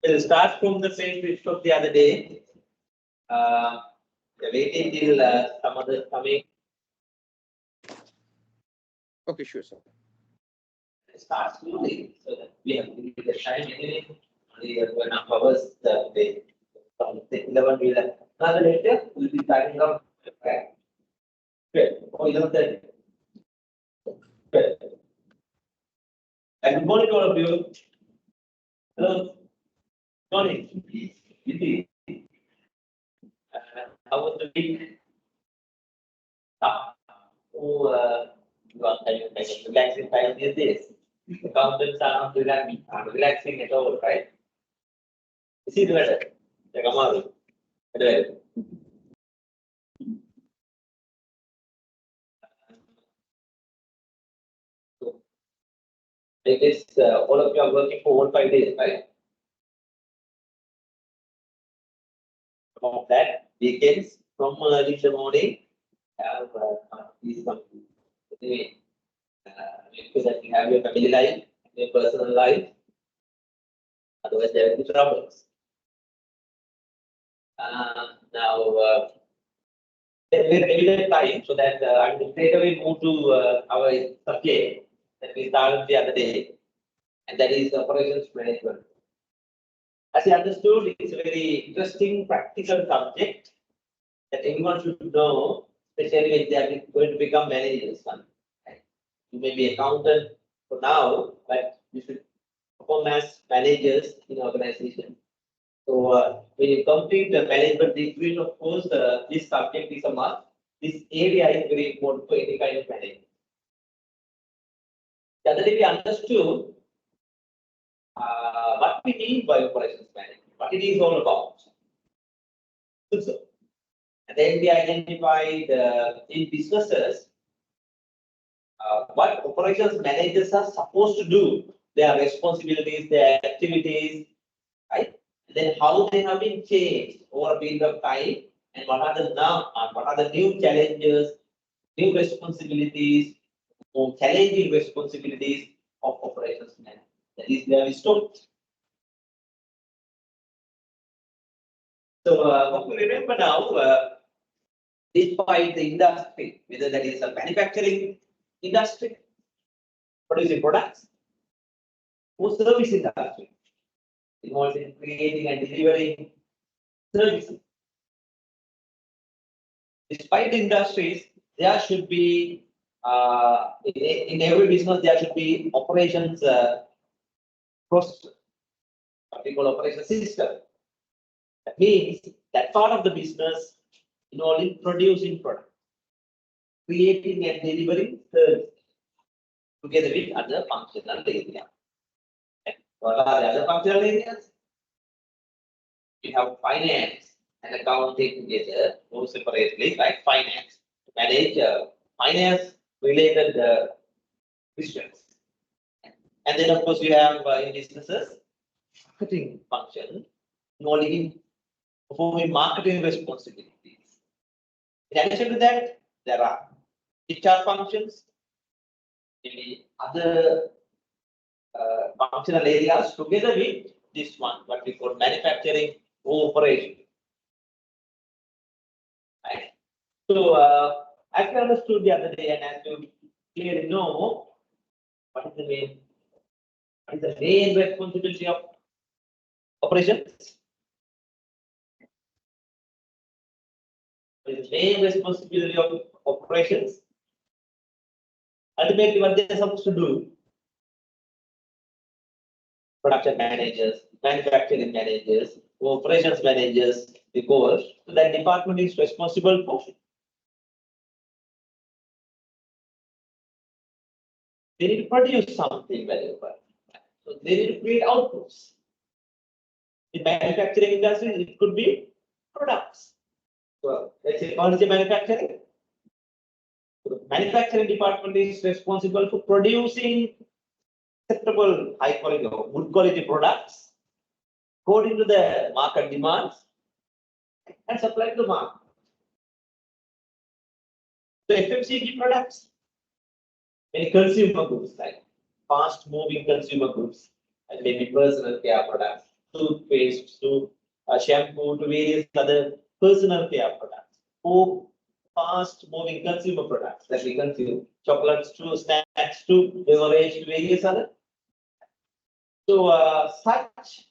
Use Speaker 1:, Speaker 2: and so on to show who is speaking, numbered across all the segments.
Speaker 1: We'll start from the same we took the other day. Waiting till some other coming.
Speaker 2: Okay, sure, sir.
Speaker 1: Start slowly so that we have to give the time anyway. Only 1.5 hours the day. From 11 we'll another later we'll be starting up. Okay. Good. Oh, 11:30. Good. And good morning to all of you. Hello. Good morning. How was the week? You are kind of relaxing time these days. Accountants are not relaxing at all, right? You see the weather? The Kamaru. I guess all of you are working for 5 days, right? Of that, weekends from early in the morning, have something. Anyway, make sure that you have your family life, your personal life. Otherwise, there will be troubles. Now, we're ready time so that I will straight away move to our subject that we started the other day, and that is operations management. As you understood, it's a very interesting practical subject that anyone should know, especially when they are going to become managers. Right? You may be accountant for now, but you should perform as managers in organization. So when you complete the management degree, of course, this subject is a must. This area is very important for any kind of management. The other day we understood what we mean by operations management, what it is all about. So, and then we identified in businesses what operations managers are supposed to do, their responsibilities, their activities, right? And then how they have been changed over a period of time, and what are the new challenges, new responsibilities, or challenging responsibilities of operations management. That is where we stopped. So what we remember now, despite the industry, whether that is a manufacturing industry, producing products, or service industry, involved in creating and delivering services. Despite the industries, there should be in every business there should be operations process, what we call operation system. That means that part of the business involving producing products, creating and delivering services together with other functional areas. What are the other functional areas? We have finance and accounting together, or separately, like finance, to manage finance related questions. And then, of course, we have in businesses marketing function involving performing marketing responsibilities. In addition to that, there are HR functions, maybe other functional areas together with this one, what we call manufacturing operation. Right. So, as we understood the other day, and as you clearly know, what is the main responsibility of operations? What is the main responsibility of operations? Ultimately, what they are supposed to do? Production managers, manufacturing managers, operations managers, because that department is responsible for. They need to produce something valuable. So they need to create outputs. In manufacturing industry, it could be products. So let's say furniture manufacturing. So the manufacturing department is responsible for producing acceptable high quality or good quality products according to the market demands and supply to the market. So FMCG products, many consumer goods like fast moving consumer goods and maybe personal care products, toothpaste to shampoo to various other personal care products, or fast-moving consumer products that we consume, chocolates to snacks to beverage to various other. So such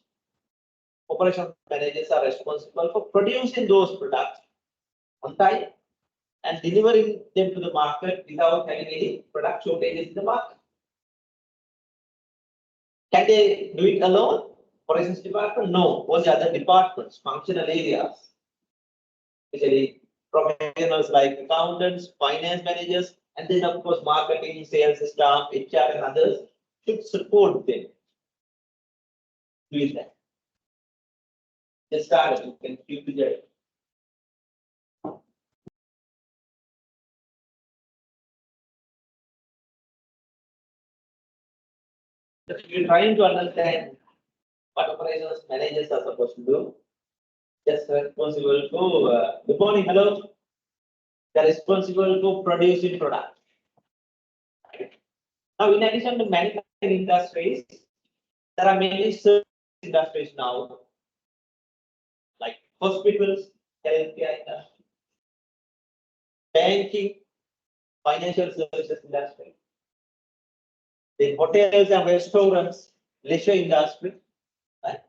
Speaker 1: operations managers are responsible for producing those products on time and delivering them to the market without having any product shortages in the market. Can they do it alone? Operations department? No. All the other departments, functional areas, especially professionals like accountants, finance managers, and then of course marketing, sales staff, HR, and others should support them doing that. Just start, you can keep it. If you're trying to understand what operations managers are supposed to do, just responsible for good morning, hello. They're responsible for producing product. Now, in addition to manufacturing industries, there are many service industries now, like hospitals, healthcare industry, banking, financial services industry, the hotels and restaurants, leisure industry. Right?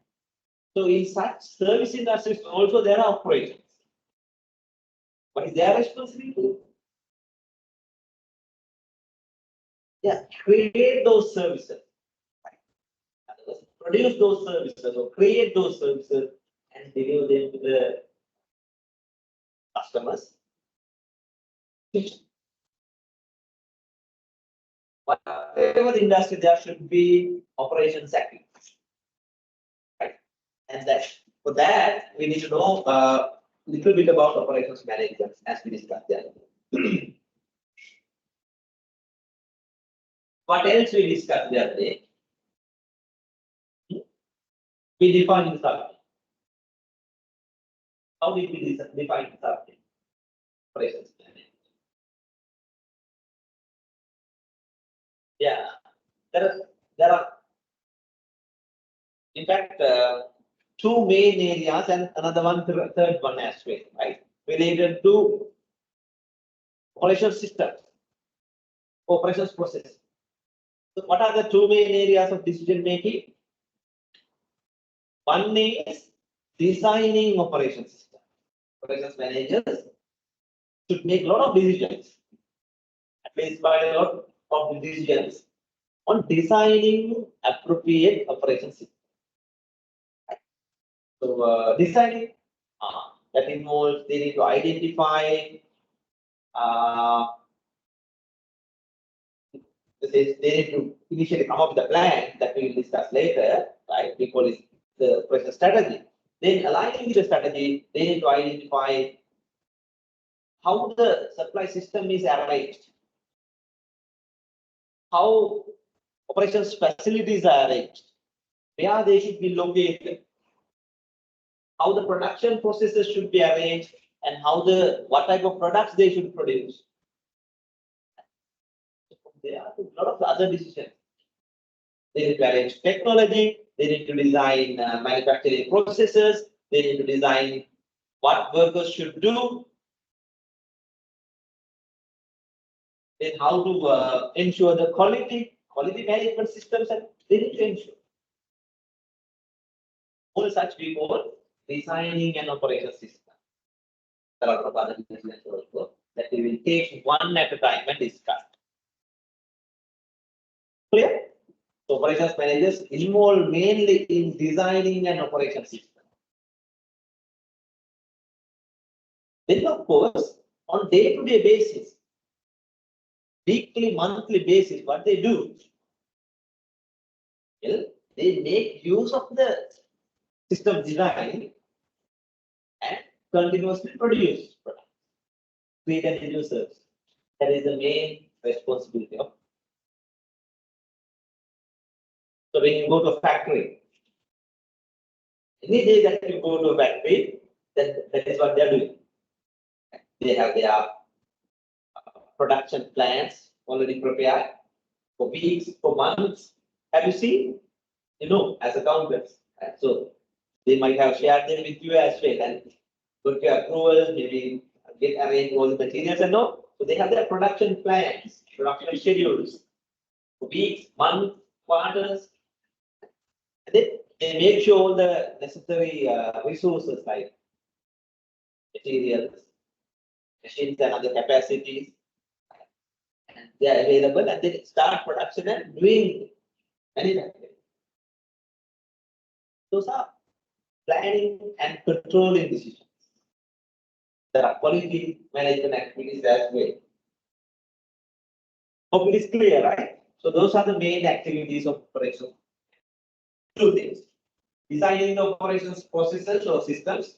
Speaker 1: So, in such service industries, also there are operations. What is their responsibility? Yeah, create those services, produce those services, or create those services and deliver them to the customers. Whatever the industry, there should be operations activities. Right? And that for that, we need to know a little bit about operations management as we discussed there. What else we discussed the other day? We defined the subject. How did we define the subject? Operations management. Yeah, there are in fact two main areas and another one third one as well, right? Related to operations systems, operations process. So what are the two main areas of decision making? One is designing operations system. Operations managers should make a lot of decisions, at least by a lot of the decisions on designing appropriate operation system. So designing that involves they need to identify they need to initially come up with a plan that we will discuss later, right? We call it the operation strategy. Then aligning with the strategy, they need to identify how the supply system is arranged, how operations facilities are arranged, where they should be located, how the production processes should be arranged, and what type of products they should produce. There are a lot of other decisions. They need to arrange technology, they need to design manufacturing processes, they need to design what workers should do, then how to ensure the quality management systems, and they need to ensure. All such we call designing an operation system. There are a lot of other decisions also that we will take one at a time and discuss. Clear? So operations managers involved mainly in designing an operation system. Then of course, on day-to-day basis, weekly, monthly basis, what they do? Well, they make use of the system design and continuously produce products, create and reduce service. That is the main responsibility of. So when you go to a factory, any day that you go to a factory, that is what they are doing. They have their production plans already prepared for weeks, for months. Have you seen? You know, as accountants. Right? So they might have shared them with you as well and got your approval, maybe get arranged all the materials and all. So they have their production plans, production schedules, weeks, months, quarters. And then they make sure all the necessary resources like materials, machines and other capacities, and they are available, and then start production and doing manufacturing. Those are planning and controlling decisions. There are quality management activities as well. Hope it is clear, right? So those are the main activities of operations. Two things: designing the operations processes or systems,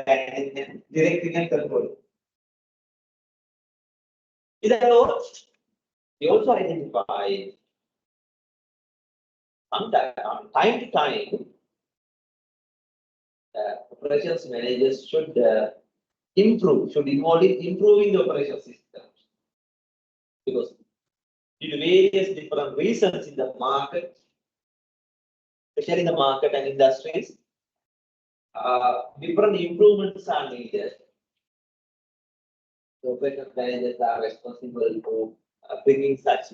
Speaker 1: and directing and controlling. Is that all? We also identify time to time, operations managers should should involve in improving the operation systems. Because due to various different reasons in the market, especially in the market and industries, different improvements are needed. So operations managers are responsible for bringing such.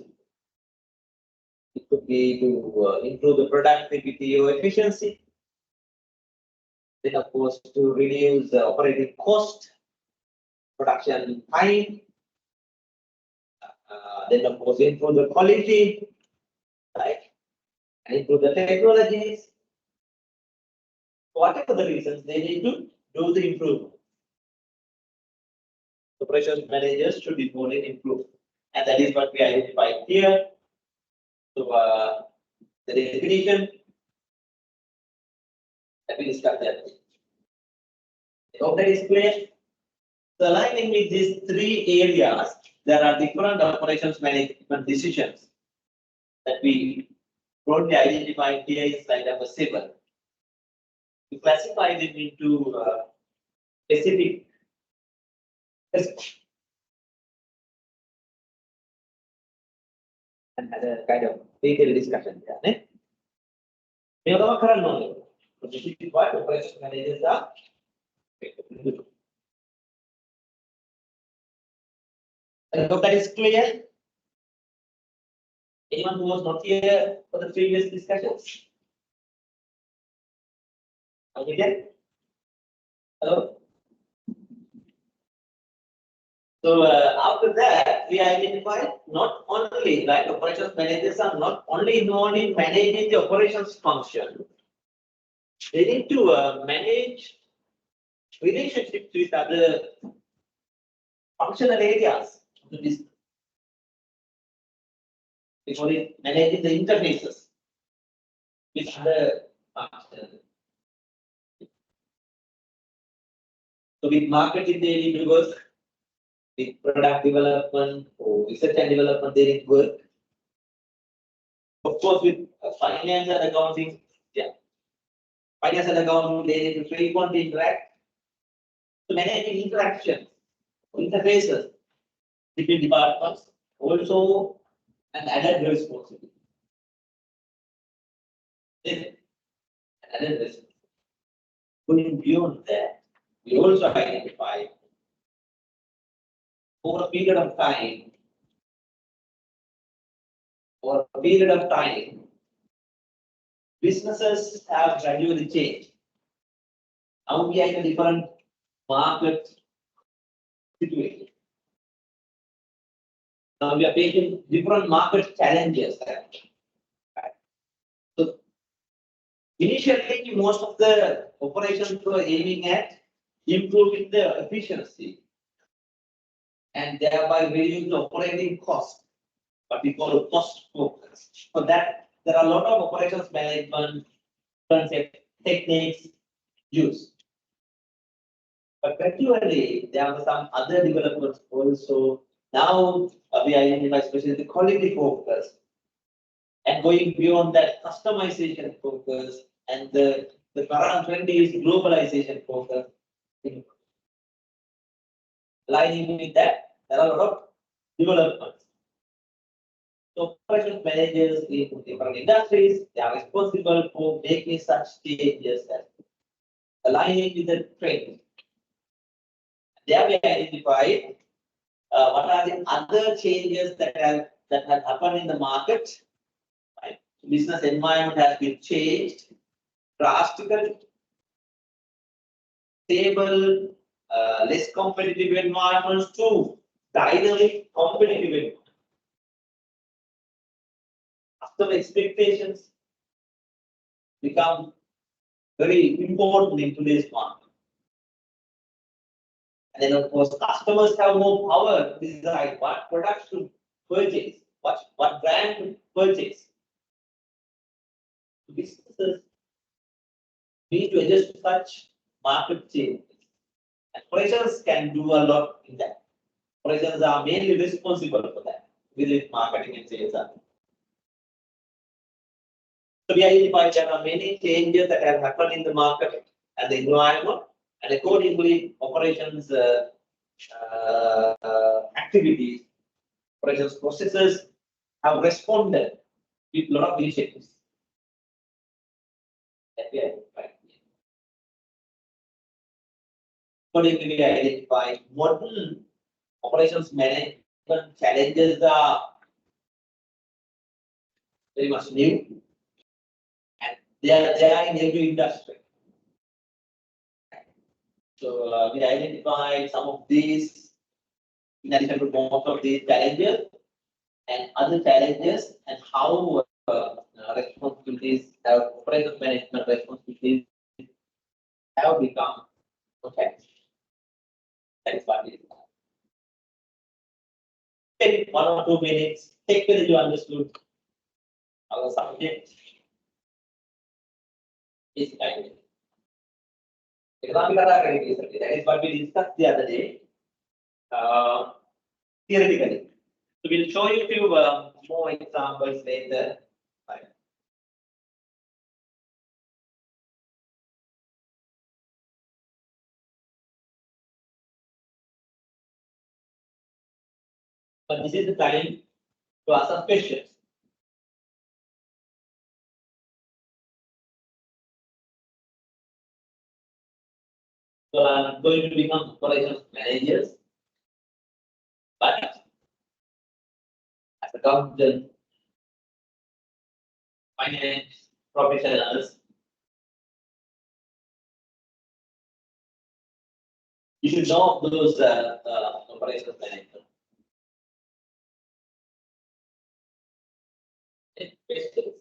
Speaker 1: It could be to improve the productivity or efficiency. Then, of course, to reduce the operating cost, production time. Then, of course, improve the quality, right? And improve the technologies. Whatever the reasons, they need to do the improvement. Operations managers should involve in improve. And that is what we identified here. So, the definition, let me discuss that. I hope that is clear. So, aligning with these three areas, there are different operations management decisions that we broadly identified here in slide number 7. We classify them into specific. And had a kind of detailed discussion there. We have a current knowledge. This is what operations managers are. I hope that is clear. Anyone who was not here for the previous discussions? Are we there? Hello? So after that, we identified not only, right, operations managers are not only involved in managing the operations function, they need to manage relationships with other functional areas of the business. We call it managing the interfaces with other functions. So with marketing, they need to work. With product development or research and development, they need to work. Of course, with finance and accounting, finance and accounting, they need to frequently interact. So managing interactions, interfaces between departments, also an added responsibility. Then, added responsibility. Going beyond that, we also identify over a period of time, businesses have gradually changed. Now we are in a different market situation. Now we are facing different market challenges. So initially, most of the operations were aiming at improving the efficiency and thereby reducing the operating cost, what we call cost focus. For that, there are a lot of operations management concept techniques used. But gradually, there are some other developments also. Now we identify especially the quality focus and going beyond that customization focus, and the current trend is globalization focus. Aligning with that, there are a lot of developments. So operations managers in different industries, they are responsible for making such changes and aligning with the trend. There we identified what are the other changes that have happened in the market. Right? Business environment has been changed drastically. Stable, less competitive environments to dynamic competitive environment. Customer expectations become very important in today's market. And then, of course, customers have more power to decide what products to purchase, what brand to purchase. Businesses need to adjust to such market changes. And operations can do a lot in that. Operations are mainly responsible for that within marketing and sales. So we identified there are many changes that have happened in the market and the environment, and accordingly, operations activities, operations processes have responded with a lot of initiatives. That we identified. Accordingly, we identified modern operations management challenges are very much new. They are in every industry. So we identified some of these, in addition to most of these challenges, and other challenges, and how responsibilities, operations management responsibilities have become okay. That is what it is. Take 1 or 2 minutes, take whether you understood our subject. Is kind. That is what we discussed the other day, theoretically. So we'll show you a few more examples later. But this is the time to ask some questions. So I'm going to become operations managers, but as accountant, finance professionals, you should know those operations management. Questions.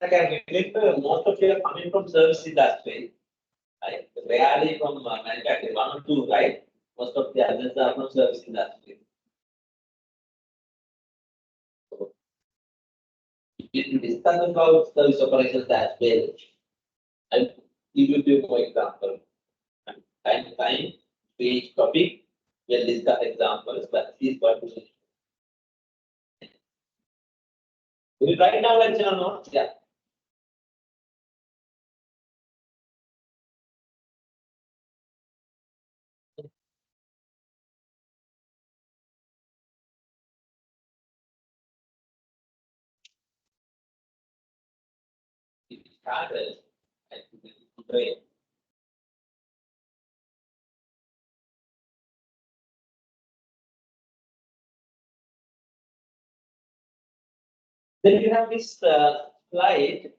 Speaker 1: I can relate most of you are coming from service industry, right? Rarely from manufacturing, 1 or 2, right? Most of the others are from service industry. So, if you discuss about service operations as well, I give you a few more examples. Time to time, for each topic, we'll discuss examples, but this is what we should. Will you write down lecture notes? Yeah. If it started, I think it will be great. Then you have this slide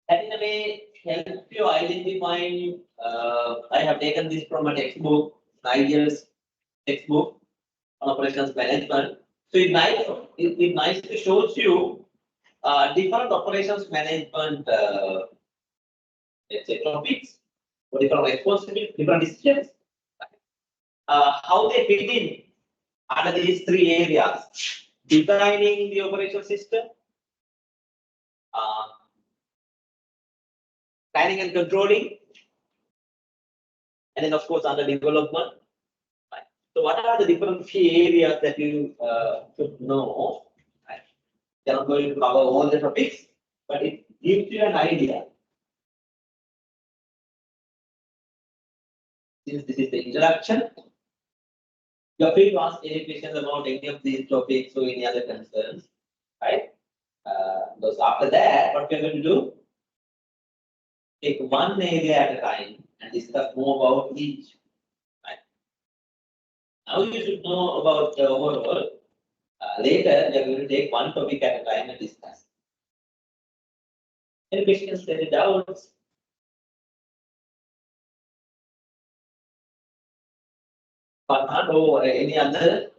Speaker 1: that in a way help you identifying. I have taken this from a textbook, 9 years textbook on operations management. So it nicely shows you different operations management let's say topics, or different responsibilities, different decisions, how they fit in under these 3 areas: designing the operation system, planning and controlling, and then of course under development. Right? So what are the different key areas that you should know? Right? They're not going to cover all the topics, but it gives you an idea. Since this is the introduction, you're free to ask any questions about any of these topics or any other concerns, right? Because after that, what we're going to do, take one area at a time and discuss more about each. Right? Now you should know about the overall. Later, we are going to take one topic at a time and discuss. Any questions, any doubts? Or any other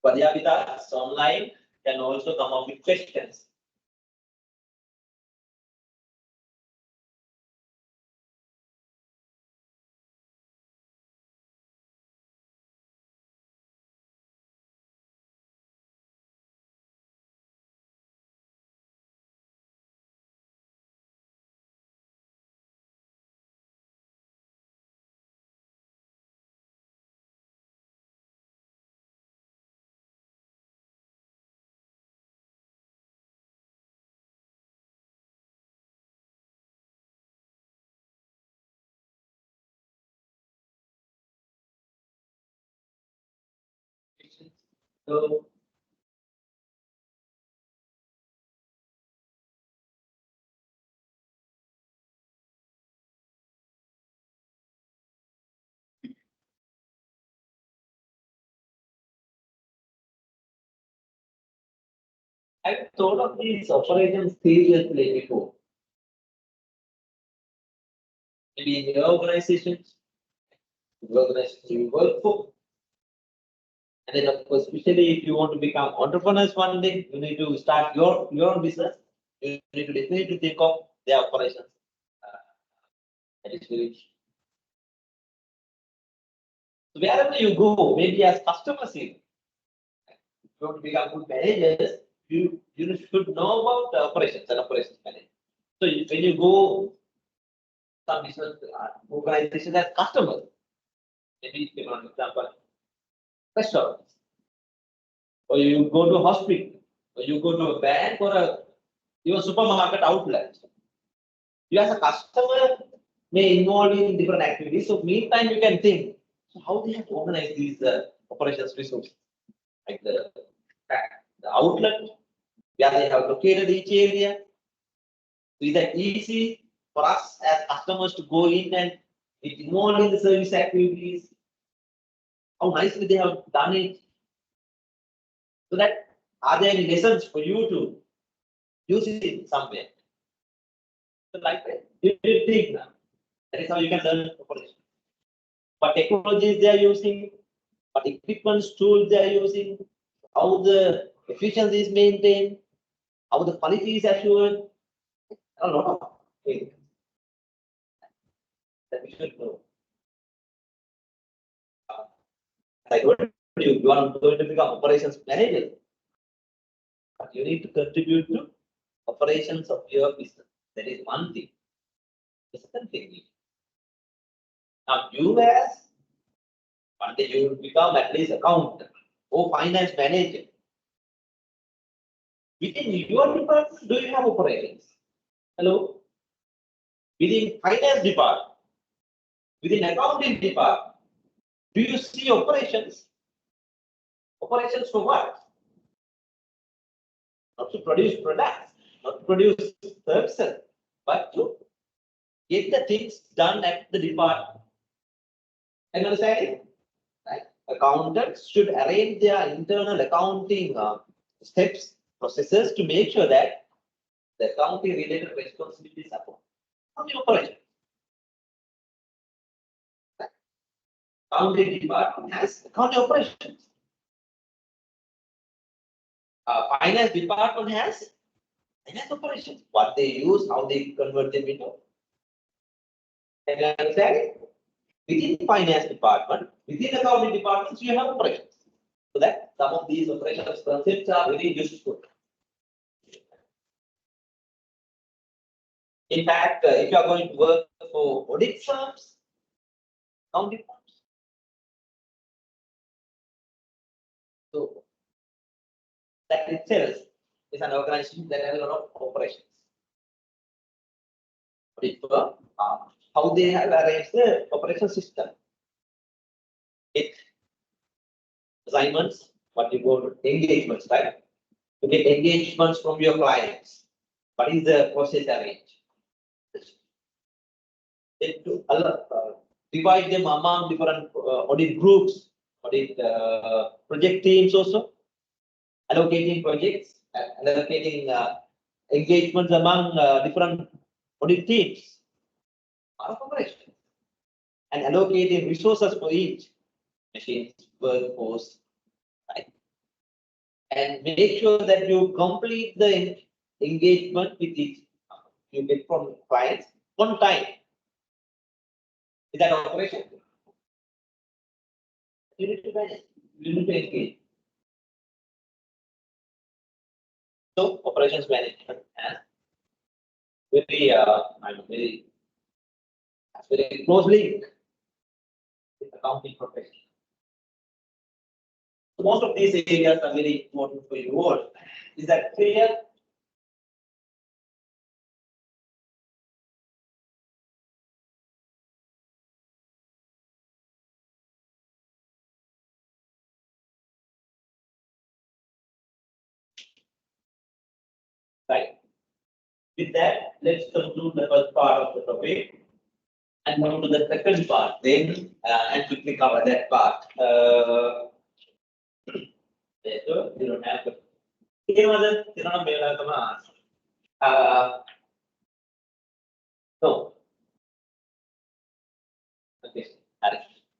Speaker 1: Padyapitas online can also come up with questions. So, I've thought of these operations seriously before. Maybe in your organizations, the organization you work for. And then, of course, especially if you want to become entrepreneurs one day, you need to start your own business. You need to definitely think of their operations. That is very. So wherever you go, maybe as customers, if you want to become good managers, you should know about the operations and operations management. So when you go some business organization as customers, maybe for example, restaurants, or you go to a hospital, or you go to a bank or your supermarket outlet. You as a customer may involve in different activities. So meantime, you can think how they have organized these operations resources, like the outlet, where they have located each area. So is that easy for us as customers to go in and get involved in the service activities? How nicely they have done it. So that are there any lessons for you to use it in some way? So like that, you think now. That is how you can learn operation. What technologies they are using, what equipment tools they are using, how the efficiency is maintained, how the quality is assured. A lot of things that we should know. As I told you, you are going to become operations manager, but you need to contribute to operations of your business. That is one thing. The second thing is, now you as one day you will become at least accountant or finance manager. Within your department, do you have operations? Hello? Within finance department, within accounting department, do you see operations? Operations for what? Not to produce products, not to produce services, but to get the things done at the department. Are you understanding? Right? Accountants should arrange their internal accounting steps, processes to make sure that the accounting related responsibilities are on the operation. Right? Accounting department has accounting operations. Finance department has finance operations. What they use, how they convert them into. Can you understand it? Within finance department, within accounting departments, you have operations. So that some of these operations concepts are very useful. In fact, if you are going to work For audit firms, accounting firms. So that itself is an organization that has a lot of operations. Audit firm, how they have arranged the operation system. It assignments, what you call engagements, right? To get engagements from your clients. What is the process arranged? Then to divide them among different audit groups, audit project teams also, allocating projects, allocating engagements among different audit teams, operation, and allocating resources for each machines, workforce, right? And make sure that you complete the engagement with each you get from clients on time. Is that operation? You need to manage. You need to engage. So operations management has very close link with accounting profession. So most of these areas are very important for you all. Is that clear? Right. With that, let's conclude the first part of the topic and move to the second part then and quickly cover that part. So you don't have to. No. Okay.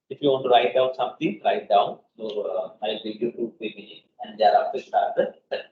Speaker 1: If you want to write down something, write down. So I'll give you 2-3 minutes and thereafter start the session.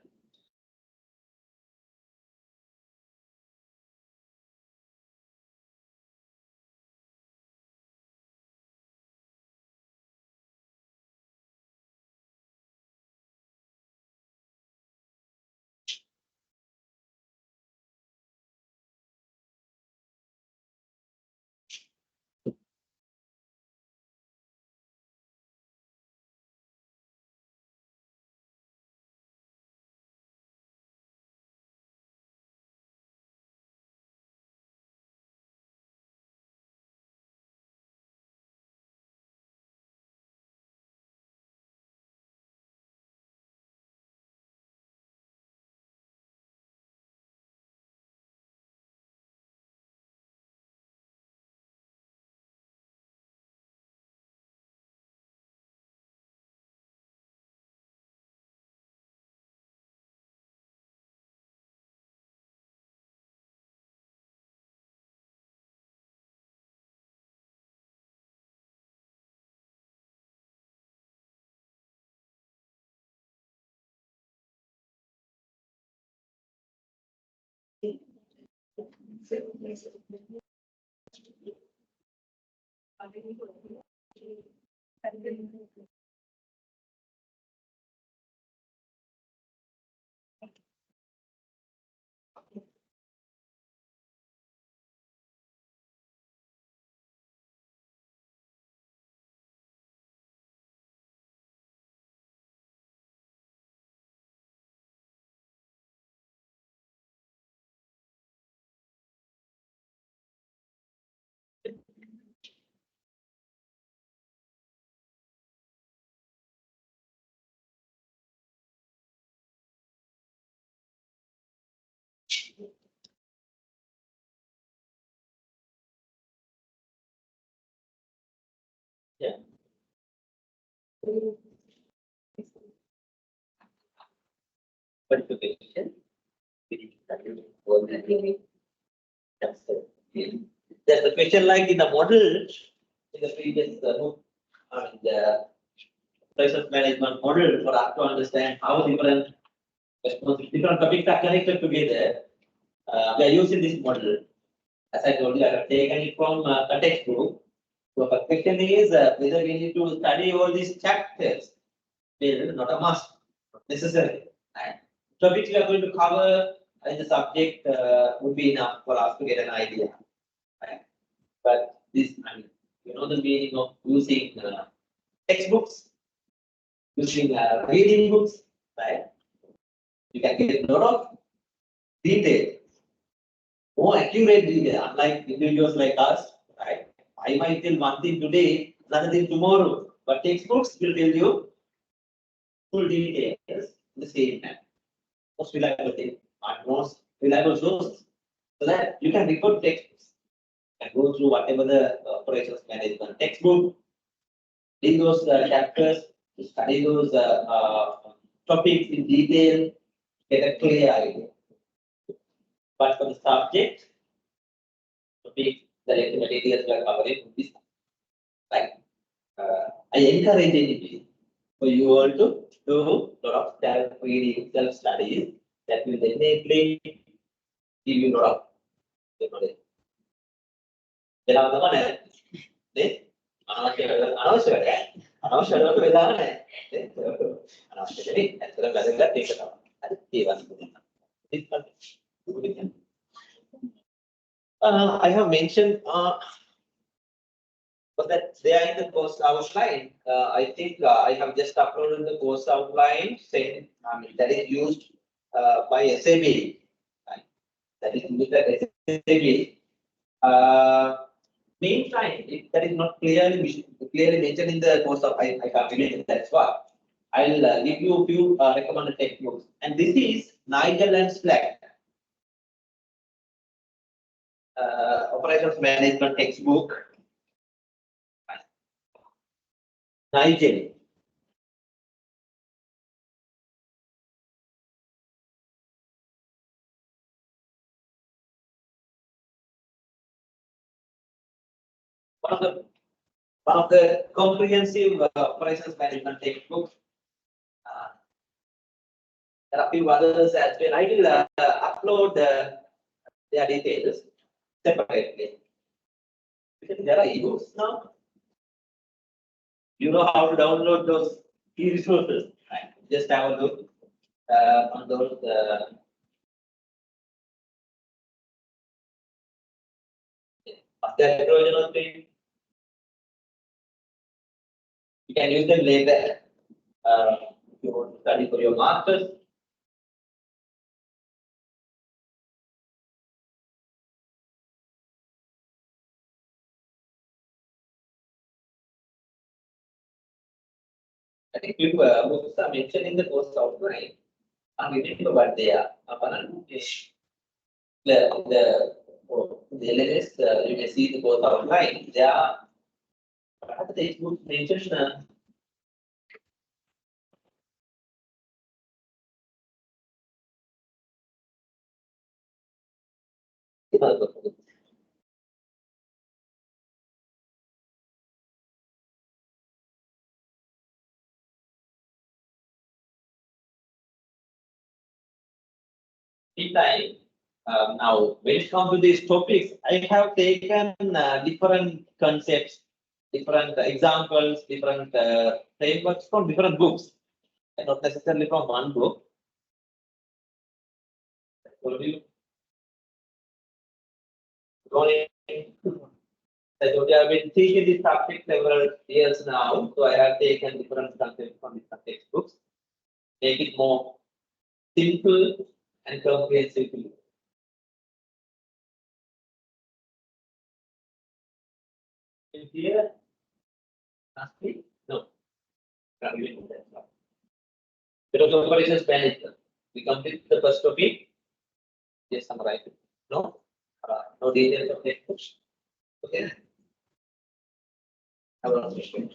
Speaker 1: Yeah. Verification. There's a question like in the model in the previous the crisis management model for us to understand how different topics are connected together. We are using this model. As I told you, I have taken it from a textbook. So the question is whether we need to study all these chapters. Well, not a must, not necessary. And topics we are going to cover in the subject would be enough for us to get an idea. Right? But this, I mean, you know the meaning of using textbooks, using reading books, right? You can get a lot of detail, more accurate detail, unlike individuals like us, right? I might tell one thing today, another thing tomorrow, but textbooks will tell you full details in the same manner. Most reliable thing, most reliable sources, so that you can refer textbooks and go through whatever the operations management textbook, read those chapters, study those topics in detail, get a clear idea. But for the subject, topic, the materials we are covering this, like I encourage anybody for you all to do a lot of self-reading, self-studies that will definitely give you a lot of knowledge. I have mentioned but that they are in the course outline. I think I have just uploaded the course outline saying that is used by SAB. Right? That is used by SAB. Meantime, if that is not clearly mentioned in the course of, I can't relate it. That's why I'll give you a few recommended textbooks. And this is Nigel and Slack operations management textbook. Nigel. One of the comprehensive operations management textbooks. There are a few others as well. I will upload their details separately. Because there are ebooks now. You know how to download those key resources. Right? Just have a look on those. You can use them later. If you want to study for your masters. I think few books are mentioned in the course outline. I remember what they are. The LLS, you can see the course outline. They are what are the textbooks mentioned? Meantime, now when it comes to these topics, I have taken different concepts, different examples, different frameworks from different books, and not necessarily from one book. I have been teaching this subject several years now, so I have taken different concepts from different textbooks, make it more simple and comprehensive. Here, nothing. No. Because operations management. We complete the first topic. Just summarize it. No, no details of textbooks. Okay. Have a question.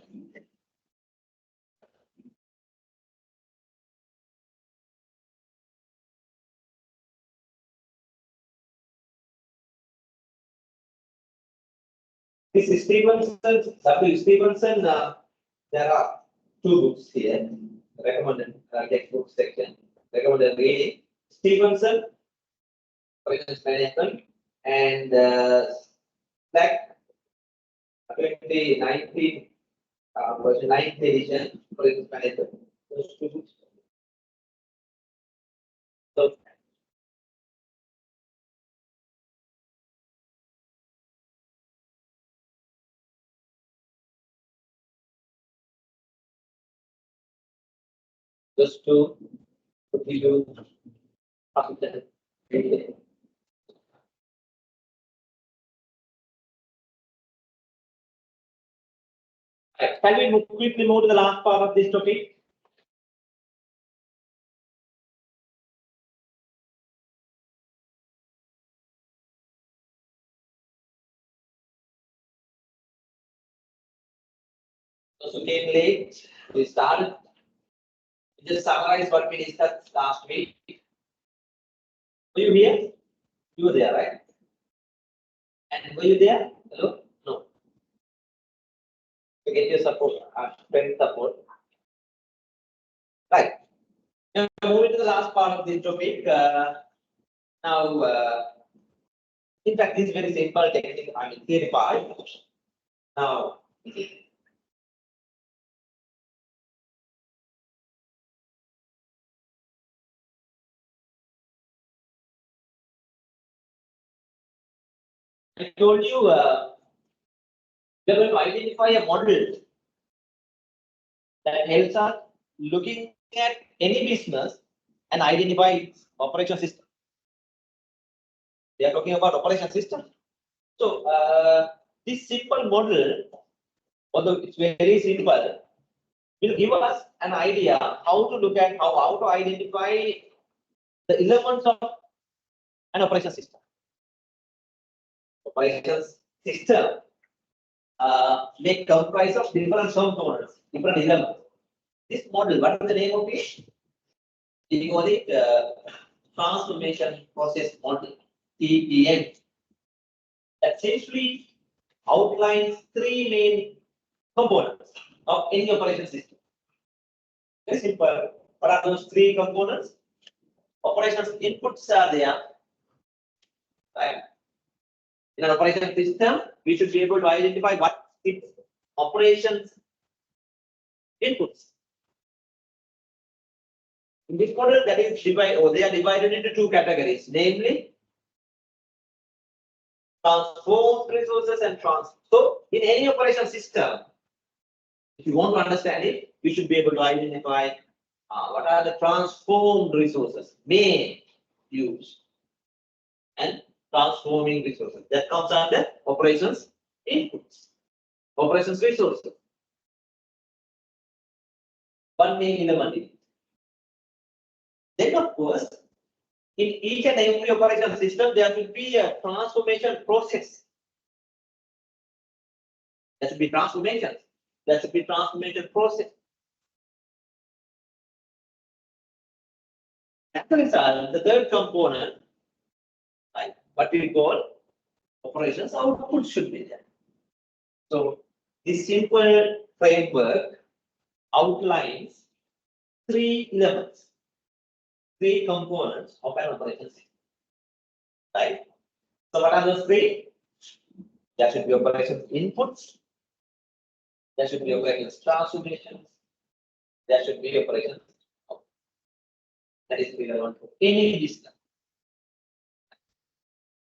Speaker 1: This is Stevenson, W. Stevenson. There are two books here. Recommended textbook section. Recommended reading. Stevenson, operations management, and Slack 2019 version 9th edition operations management. Those two books. So just to put you after. Can we quickly move to the last part of this topic? So came late. We started. Just summarize what we discussed last week. Were you here? You were there, right? And were you there? Hello? No. To get your support, friend support. Right. Now moving to the last part of this topic. Now, in fact, this is very simple technique. I mean, theory part. Now, I told you we are going to identify a model that helps us looking at any business and identify its operation system. We are talking about operation system. So this simple model, although it's very simple, will give us an idea how to look at how to identify the elements of an operation system. Operations system may comprise of different components, different elements. This model, what is the name of it? We call it transformation process model, TPM. Essentially outlines three main components of any operation system. Very simple. What are those three components? Operations inputs are there. Right. In an operation system, we should be able to identify what its operations inputs. In this model, that is divided, or they are divided into two categories, namely transformed resources and transfer. So, in any operation system, if you want to understand it, we should be able to identify what are the transformed resources, main use, and transforming resources. That comes under operations inputs, operations resources. One main element. Then, of course, in each and every operation system, there should be a transformation process. There should be transformations. There should be transformation process. As a result, the third component, right, what we call operations output should be there. So this simple framework outlines three elements, three components of an operation system. Right? So what are those three? There should be operations inputs, there should be operations transformations, there should be operations outputs. That is relevant for any business.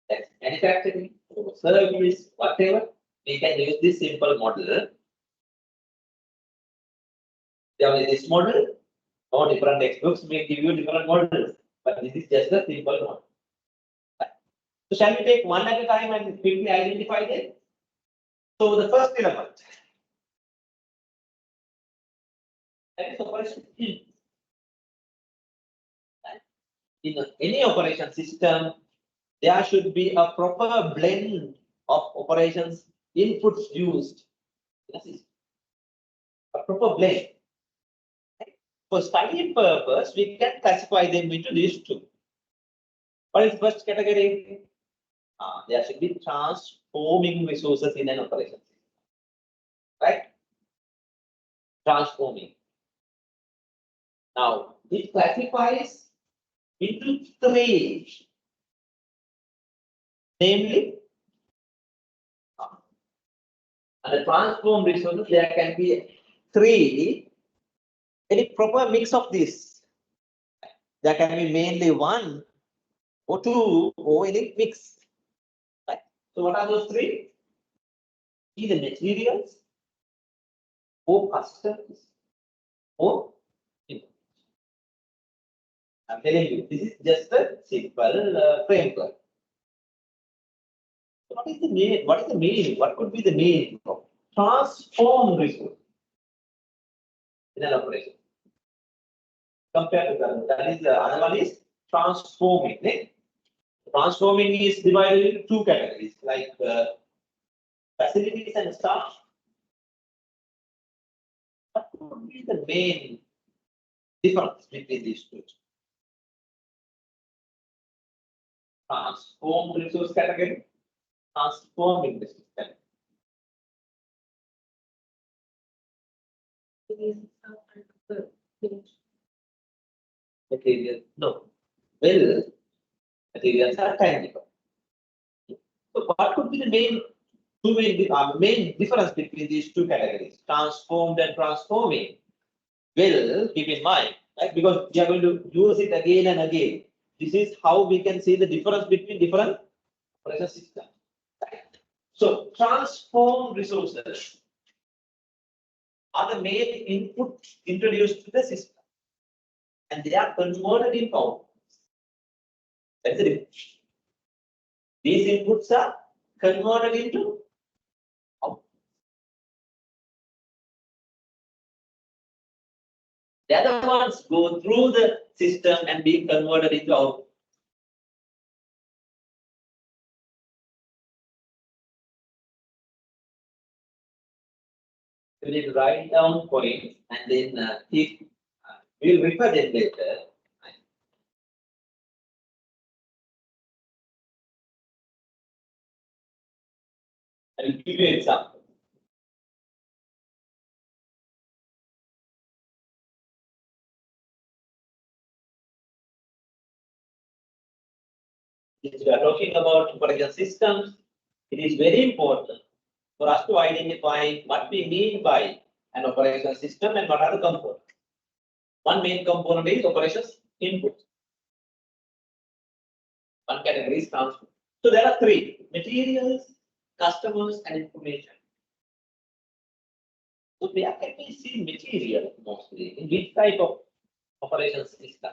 Speaker 1: That's manufacturing, or service, whatever. We can use this simple model. There is this model, or different textbooks may give you different models, but this is just a simple model. So shall we take one at a time and quickly identify them? So the first element, that is operation input. In any operation system, there should be a proper blend of operations inputs used. A proper blend. For study purpose, we can classify them into these two. What is the first category? There should be transforming resources in an operation system. Right? Transforming. Now, it classifies into three, namely, and the transformed resources, there can be three, any proper mix of this. There can be mainly one or two or any mix. Right? So what are those three? Either materials or customs or input. I'm telling you, this is just a simple framework. What is the meaning? What is the meaning? What could be the meaning of transform resource in an operation? Compared to that is the other one is transforming. Right? Transforming is divided into two categories, like facilities and staff. What could be the main difference between these two? Transform resource category, transforming resource category. Material, no. Well, materials are tangible. So what could be the main difference between these two categories, transformed and transforming? Well, keep in mind, right? Because we are going to use it again and again. This is how we can see the difference between different operation systems. Right? So transformed resources are the main input introduced to the system, and they are converted into outputs. That's the difference. These inputs are converted into outputs. The other ones go through the system and be converted into outputs. You need to write down points and then keep. We'll refer them later. I will give you an example. Since we are talking about operation systems, it is very important for us to identify what we mean by an operation system and what are the components. One main component is operations input. One category is transport. So there are three: materials, customers, and information. So where can we see material mostly? In which type of operations system?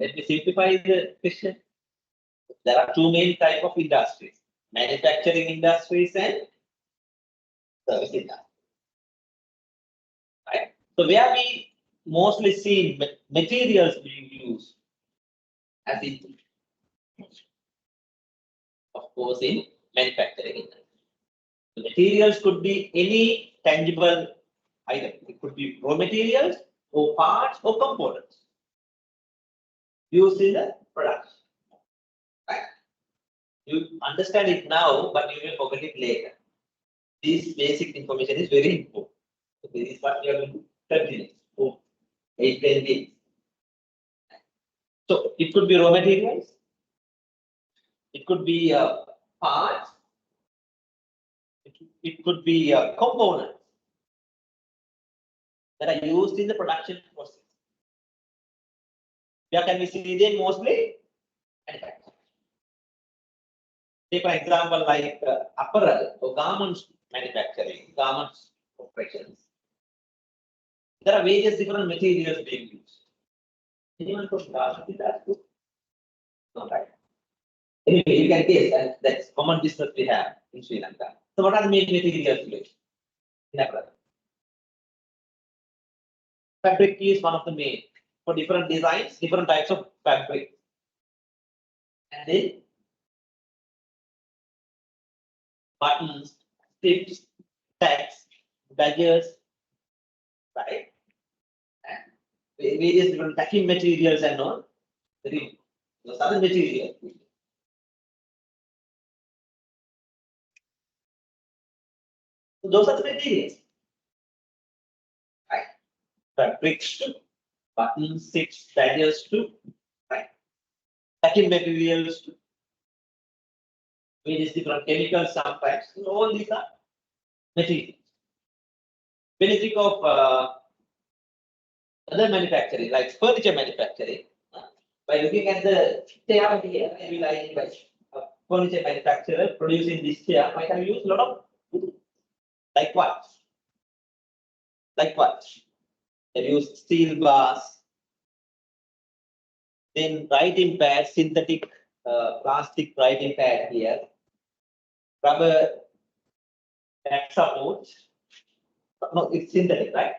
Speaker 1: Let me simplify the question. There are two main types of industries: manufacturing industries and service industry. Right? So where we mostly see materials being used as input, of course, in manufacturing industry. The materials could be any tangible item. It could be raw materials or parts or components used in the production. Right? You understand it now, but you will forget it later. This basic information is very important. So this is what we are going to continue. Oh, explain this. So it could be raw materials. It could be parts. It could be components that are used in the production process. Where can we see them mostly? Manufacturing. Say, for example, like apparel or garments manufacturing, garments operations. There are various different materials being used. Anyone from garment industry? No, right? Anyway, you can guess that that's common business we have in Sri Lanka. So, what are the main materials used in apparel? Fabric is one of the main for different designs, different types of fabric. And then buttons, strips, tags, badges, right? And various different packing materials and all. Those are the materials. So those are the materials. Right? Fabrics too, buttons, strips, badges too, right? Packing materials too. Various different chemicals sometimes. So all these are materials. When you think of other manufacturing, like furniture manufacturing, by looking at the chair here, I will identify a furniture manufacturer producing this chair might have used a lot of wood. Like what? Like what? They use steel bars. Then writing pad, synthetic plastic writing pad here. Rubber back support. No, it's synthetic, right?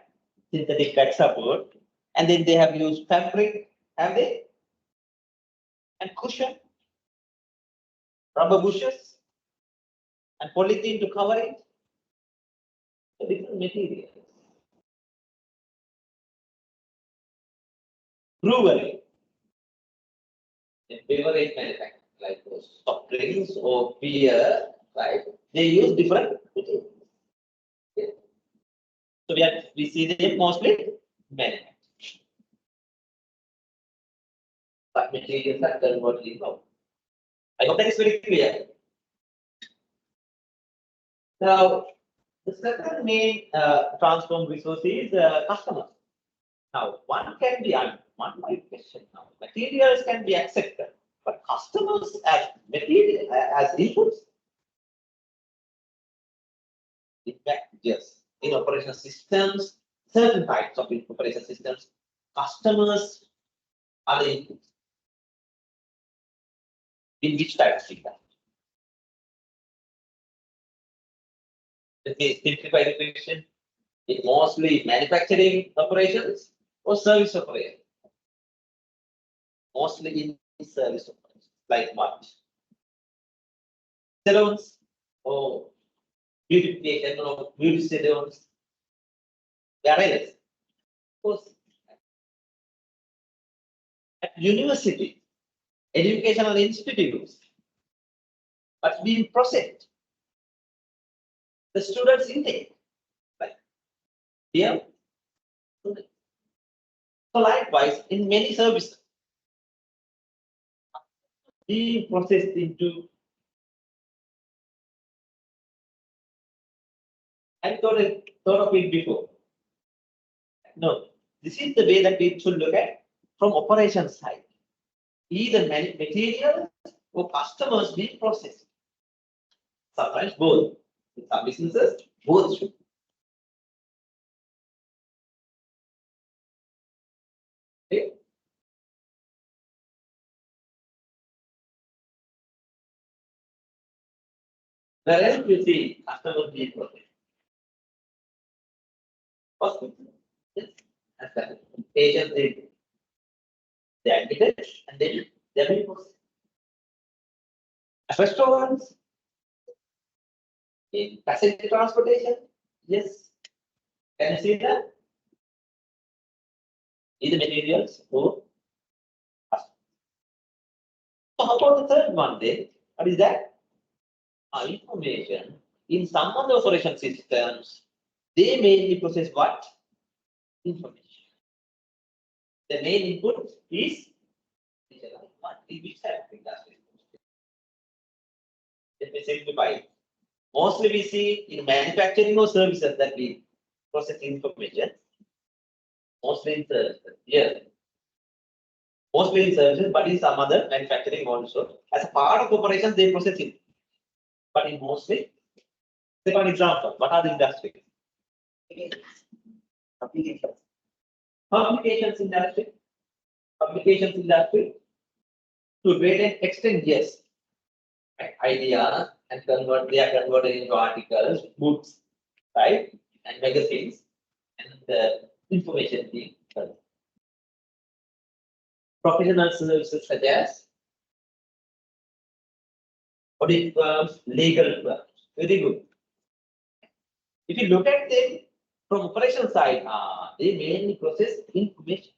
Speaker 1: Synthetic back support. And then they have used fabric, have they? And cushion, rubber bushes, and polythene to cover it. So different materials. Brewery, beverage manufacturing, like soft drinks or beer, right? They use different materials. Okay. So we see them mostly manufacturing. But materials are converted into. I hope that is very clear. Now, the second main transform resource is customers. Now, one might question now, materials can be accepted, but customers as material as inputs. In fact, yes, in operation systems, certain types of operation systems, customers are the inputs. In which type of feedback? Let me simplify the question. It mostly manufacturing operations or service operations? Mostly in service operations. Like what? Salons or beautification or beauty salons. Where else? Of course, at university, educational institutes, but being processed. The students intake, like here. So likewise, in many services, being processed into. I thought of it before. No, this is the way that we should look at from operation side. Either materials or customers being processed. Sometimes both. In some businesses, both should. Okay. Where else you see customers being processed? Hospital. Yes. That's that. Patients they admitted and then they're being processed. Restaurants, in passenger transportation, yes. Can you see that? Either materials or customers. So how about the third one then? What is that? Information. In some of the operation systems, they mainly process what? Information. The main input is what? In which type of industry? Let me simplify it. Mostly we see in manufacturing or services that we process information. Mostly in services. Yes. Mostly in services, but in some other manufacturing also. As a part of operations, they process it. But in mostly, say for example, what are the industries? Applications. Communications industry. Communications industry. To a great extent, yes. Ideas and they are converted into articles, books, right? And magazines and the information being done. Professional services such as audit firms, legal firms. Very good. If you look at them from operation side, they mainly process information.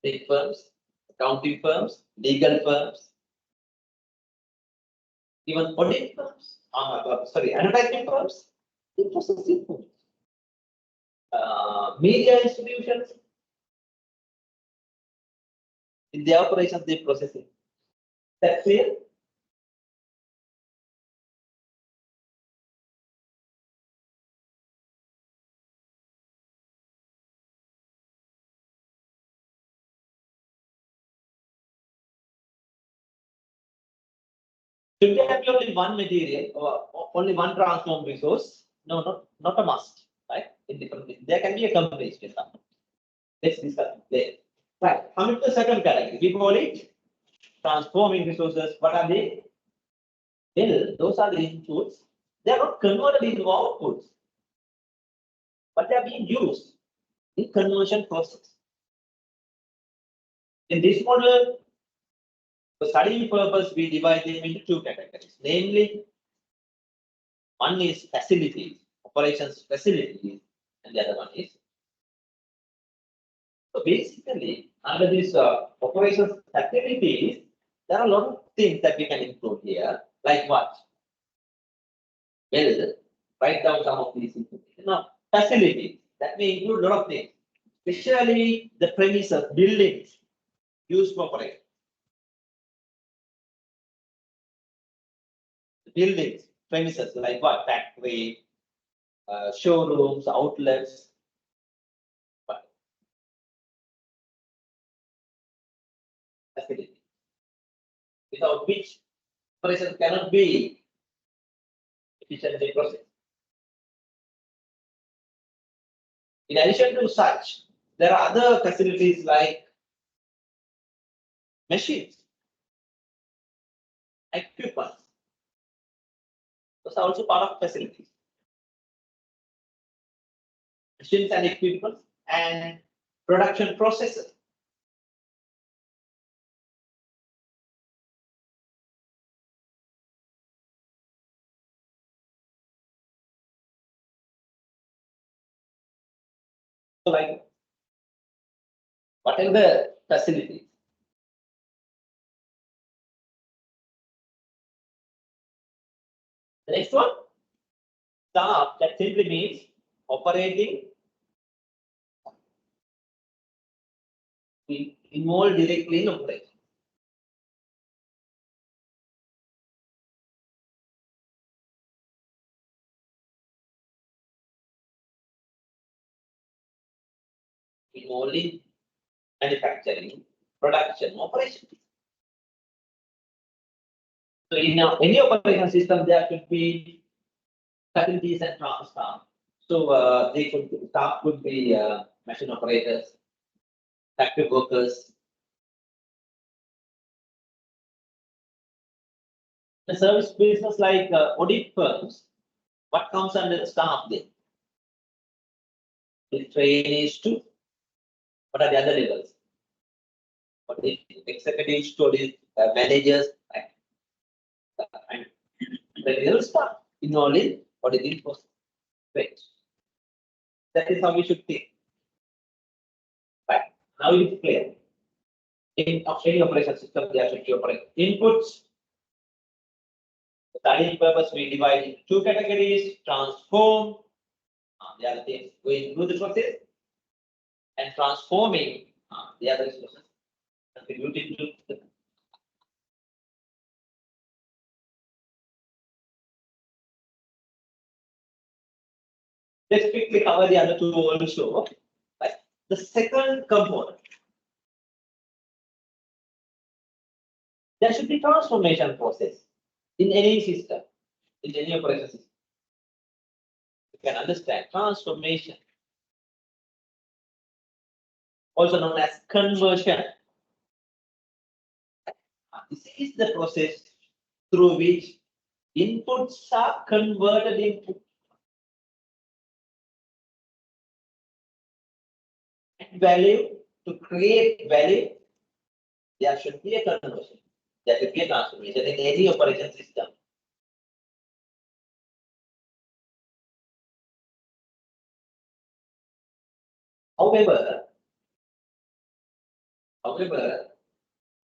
Speaker 1: Big firms, accounting firms, legal firms, even audit firms, advertising firms, they process information. Media institutions, in their operations, they process it. That's clear? Should we have only one material or only one transform resource? No, not a must, right? in different business. There can be a combination. Let's discuss there. Right. Coming to the second category, we call it transforming resources. What are they? Well, those are the inputs. They are not converted into outputs, but they are being used in conversion process. In this model, for studying purpose, we divide them into two categories. Namely, one is facilities, operations facilities, and the other one is. So basically, under these operations activities, there are a lot of things that we can include here, like what? Well, write down some of these information. Now, facilities, that may include a lot of things, especially the premises, buildings used for operation. Buildings, premises, like what? Factory, showrooms, outlets. What? Facility. Without which operation cannot be efficiently processed. In addition to such, there are other facilities like machines, equipment. Those are also part of facilities. Machines and equipment and production processes. So like, what are the facilities? The next one, staff, that simply means operating involved directly in operation. Involved in manufacturing, production, operation. So in any operation system, there should be facilities and staff. So staff could be machine operators, factory workers. The service business like audit firms, what comes under the staff then? The trainees too. What are the other levels? What is executives, audit managers, and regular staff involved in auditing process. Right. That is how we should think. Right. Now it is clear. In any operation system, there should be operate inputs. The studying purpose we divide into two categories: transform, the other things going through the process, and transforming the other process, contributing to the. Let's quickly cover the other two also. Right. The second component. There should be transformation process in any system, in any operation system. You can understand transformation, also known as conversion. This is the process through which inputs are converted into value. To create value, there should be a conversion. There should be a transformation in any operation system. However,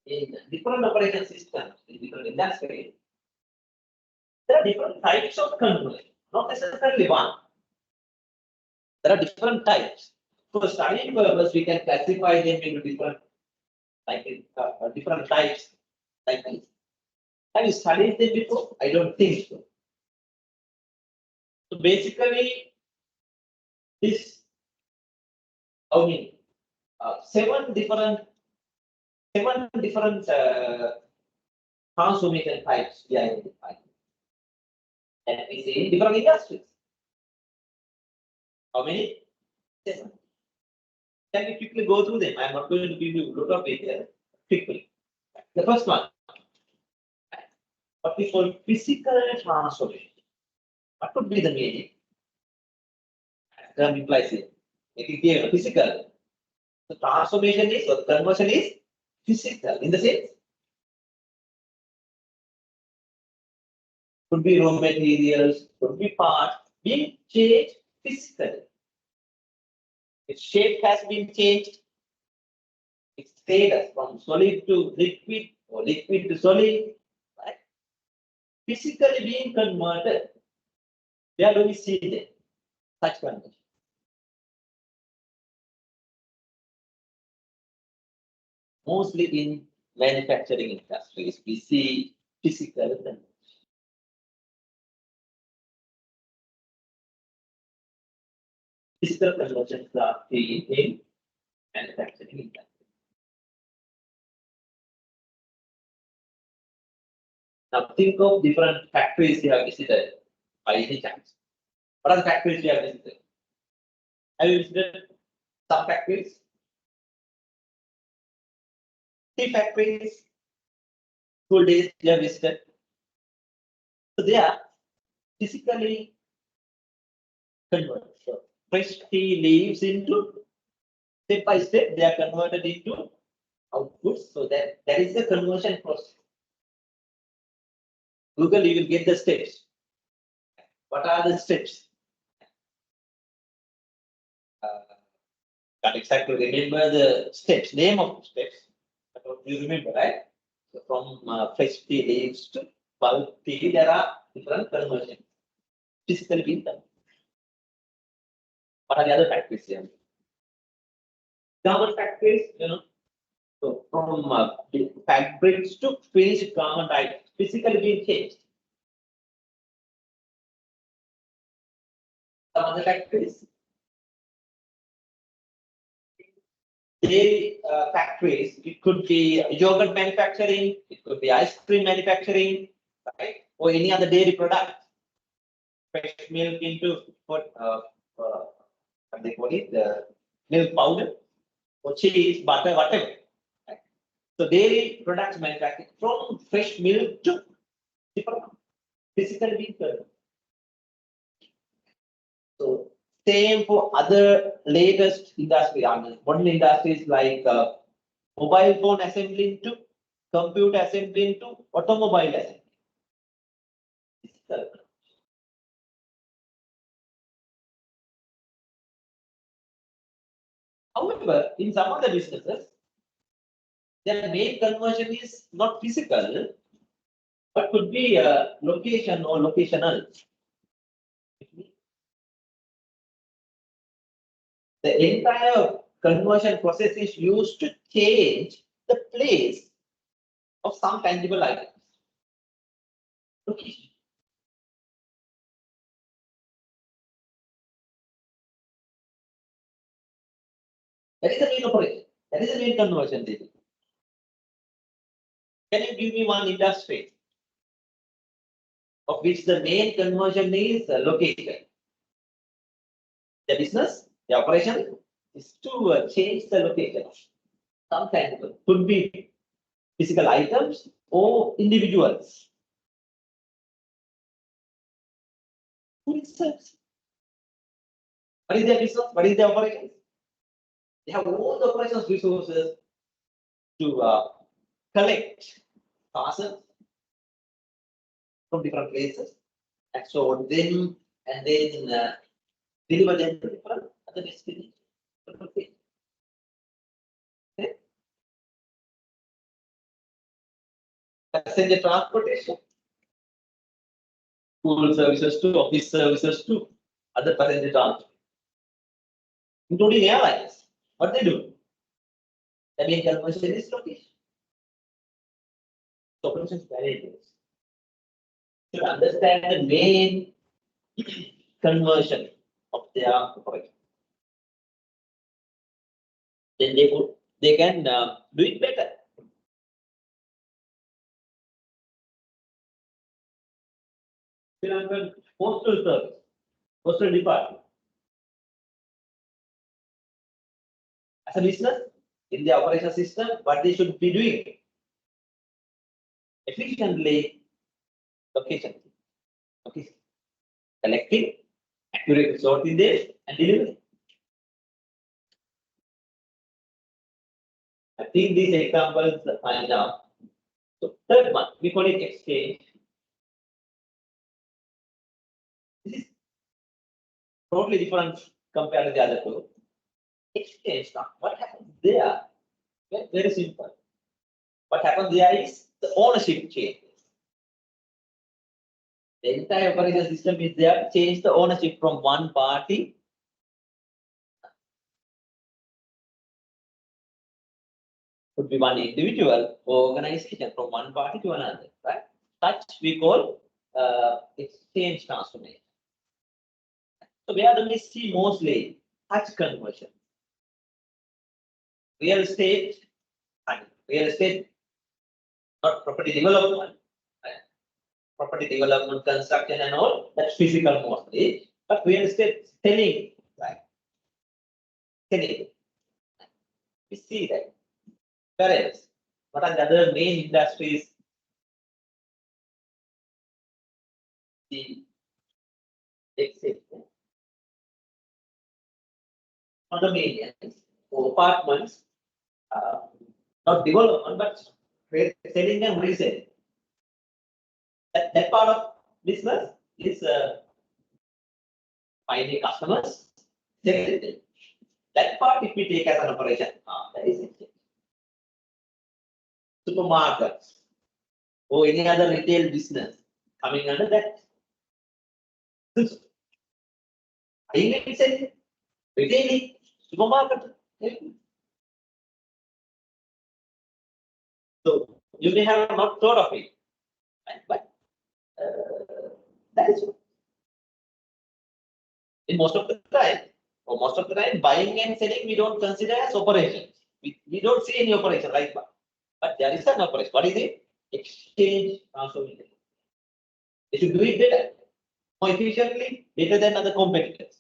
Speaker 1: in different operation systems, in different industries, there are different types of conversion, not necessarily one. There are different types. For studying purpose, we can classify them into different, different types. Like this. Have you studied them before? I don't think so. So basically, this, seven different transformation types we identify, and we see in different industries. How many? 7. Can we quickly go through them? I'm not going to give you a lot of detail. Quickly. The first one, what we call physical transformation. What could be the meaning? Term implies it. It is here, physical. The transformation is, or the conversion is physical. In the sense, could be raw materials, could be parts, being changed physically. Its shape has been changed. Its status from solid to liquid or liquid to solid, right? Physically being converted. Where do we see them? Such conversion. Mostly in manufacturing industries, we see physical conversion. Physical conversions are in manufacturing industry. Now think of different factories you have visited by any chance. What are the factories you have visited? Have you visited some factories? 3 factories, school days you have visited. So they are physically converted. So fresh tea leaves into step by step, they are converted into outputs. So that is the conversion process. Google, you will get the steps. What are the steps? Can't exactly remember the steps, name of the steps, but you remember, right? So from fresh tea leaves to pulp tea, there are different conversions. Physically being done. What are the other factories here? Garment factories, so from fabrics to finished garment items, physically being changed. Some other factories, dairy factories, it could be yogurt manufacturing, it could be ice cream manufacturing, right? Or any other dairy product. Fresh milk into what they call it, the milk powder, or cheese, butter, whatever. Right? So dairy products manufactured from fresh milk to different physical being turned. So same for other latest industry, modern industries like mobile phone assembly to computer assembly to automobile assembly. However, in some other businesses, their main conversion is not physical, but could be a location or locational. The entire conversion process is used to change the place of some tangible items. Location. That is the main operation. That is the main conversion. Can you give me one industry of which the main conversion is location? The business, the operation is to change the location. Some tangible could be physical items or individuals. Food service. What is their business? What is their operations? They have all the operations resources to collect parcels from different places and so then deliver them to different other destinations. Okay. Passenger transportation, school services to office services to other passenger transport, including airlines. What they do? The main conversion is location. So operations variables. To understand the main conversion of their operation, then they can do it better. Sri Lankan postal service, postal department. as a business in the operational system, what they should be doing efficiently, location, okay, collecting, accurate sorting there and delivering. I think these examples are enough. So third one, we call it exchange. This is totally different compared to the other two. Exchange, now what happens there? Very simple. What happens there is the ownership changes. The entire operating system is there to change the ownership from one party. Could be one individual or organization from one party to another, right? Such we call exchange transformation. So where do we see mostly such conversion? Real estate, not property development, right? Property development, construction and all, that's physical mostly, but real estate selling, right? Selling. We see that. Whereas, what are the other main industries? The exit. Condominiums or apartments, not development, but selling and reselling. That part of business is finding customers, selling them. That part, if we take as an operation, that is it. Supermarkets or any other retail business coming under that. Buying and selling, retailing, supermarket. So you may have not thought of it, but that is true. In most of the time, buying and selling we don't consider as operations. We don't see any operation like that. But there is an operation. What is it? Exchange transformation. They should do it better, more efficiently, better than other competitors,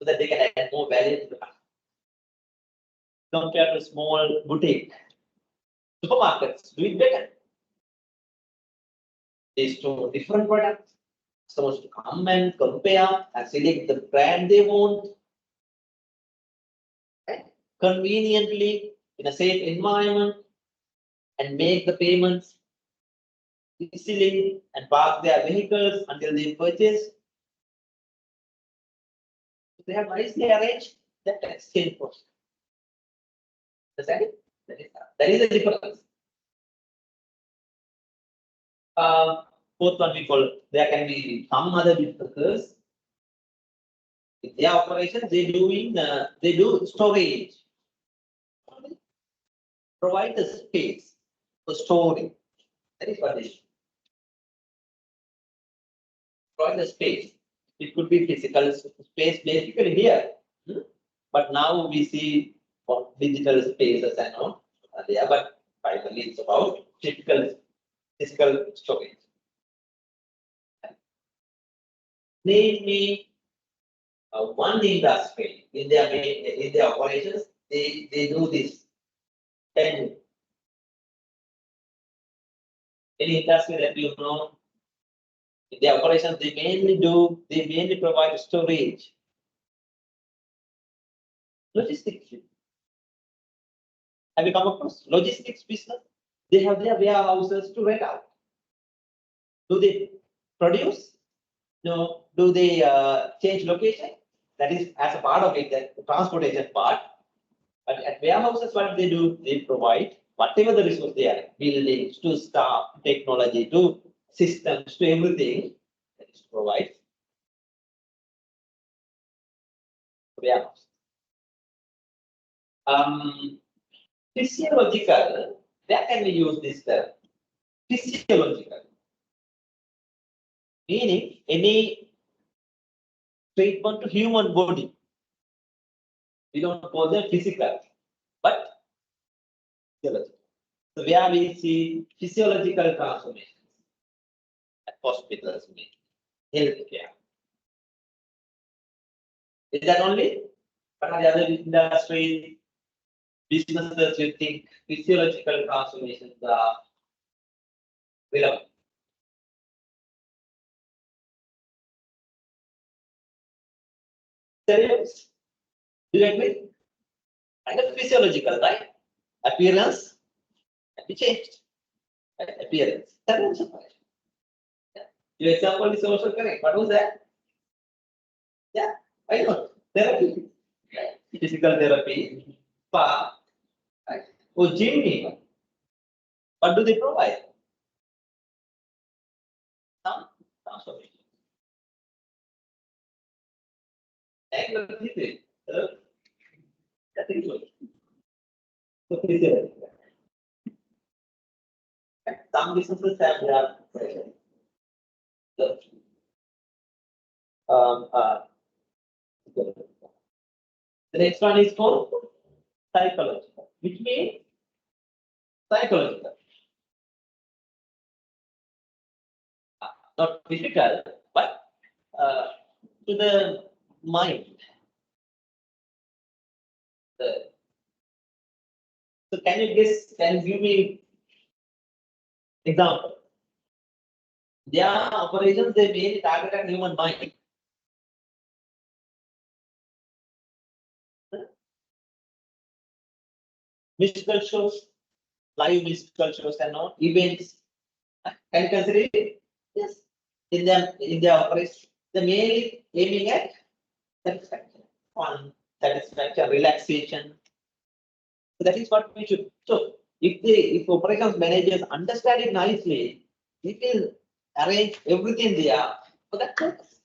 Speaker 1: so that they can add more value to the customer. Compared to small boutique supermarkets, do it better. They store different products. Customers to come and compare and select the brand they want. Right? Conveniently in a safe environment and make the payments easily and park their vehicles until they purchase. They have nicely arranged that exchange process. Understand it? That is the difference. Fourth one we call, there can be some other businesses. In their operations, they do storage. Provide the space for storing. That is what they do. Provide the space. It could be physical space basically here. But now we see digital spaces and all there, but finally it's about physical storage. Name me one industry in their operations, they do this. And any industry that you know, in their operations, they mainly provide storage. Logistics. Have you come across logistics business? They have their warehouses to rent out. Do they produce? No. Do they change location? That is as a part of it, the transportation part. But at warehouses, what they do, they provide whatever the resource they are, buildings, to staff, technology, to systems, to everything that is provided. Warehouse. Physiological, where can we use this term? Physiological. Meaning any treatment to human body. We don't call them physical, but physiological. So where we see physiological transformations at hospitals, healthcare. Is that only? What are the other industries, businesses you think physiological transformations are relevant? Stereotypes. Do you agree? Kind of physiological, right? Appearance can be changed. Right? Appearance. That is also correct. Yeah. Your example is also correct. What was that? Yeah, I know. Therapy. Right? Physical therapy, spa, right? Or gym even. What do they provide? Some transformation. Angular theory. That is good. So physiology. Some businesses have their operation. So, the next one is called psychological, which means psychological. Not physical, but to the mind. So can you guess, can you give me example? Their operations, they mainly target at human mind. Musical shows, live musical shows and all, events. Can you consider it? Yes. In their operations, they're mainly aiming at satisfaction, fun, satisfaction, relaxation. So that is what we should. So if operations managers understand it nicely, it will arrange everything there for that purpose.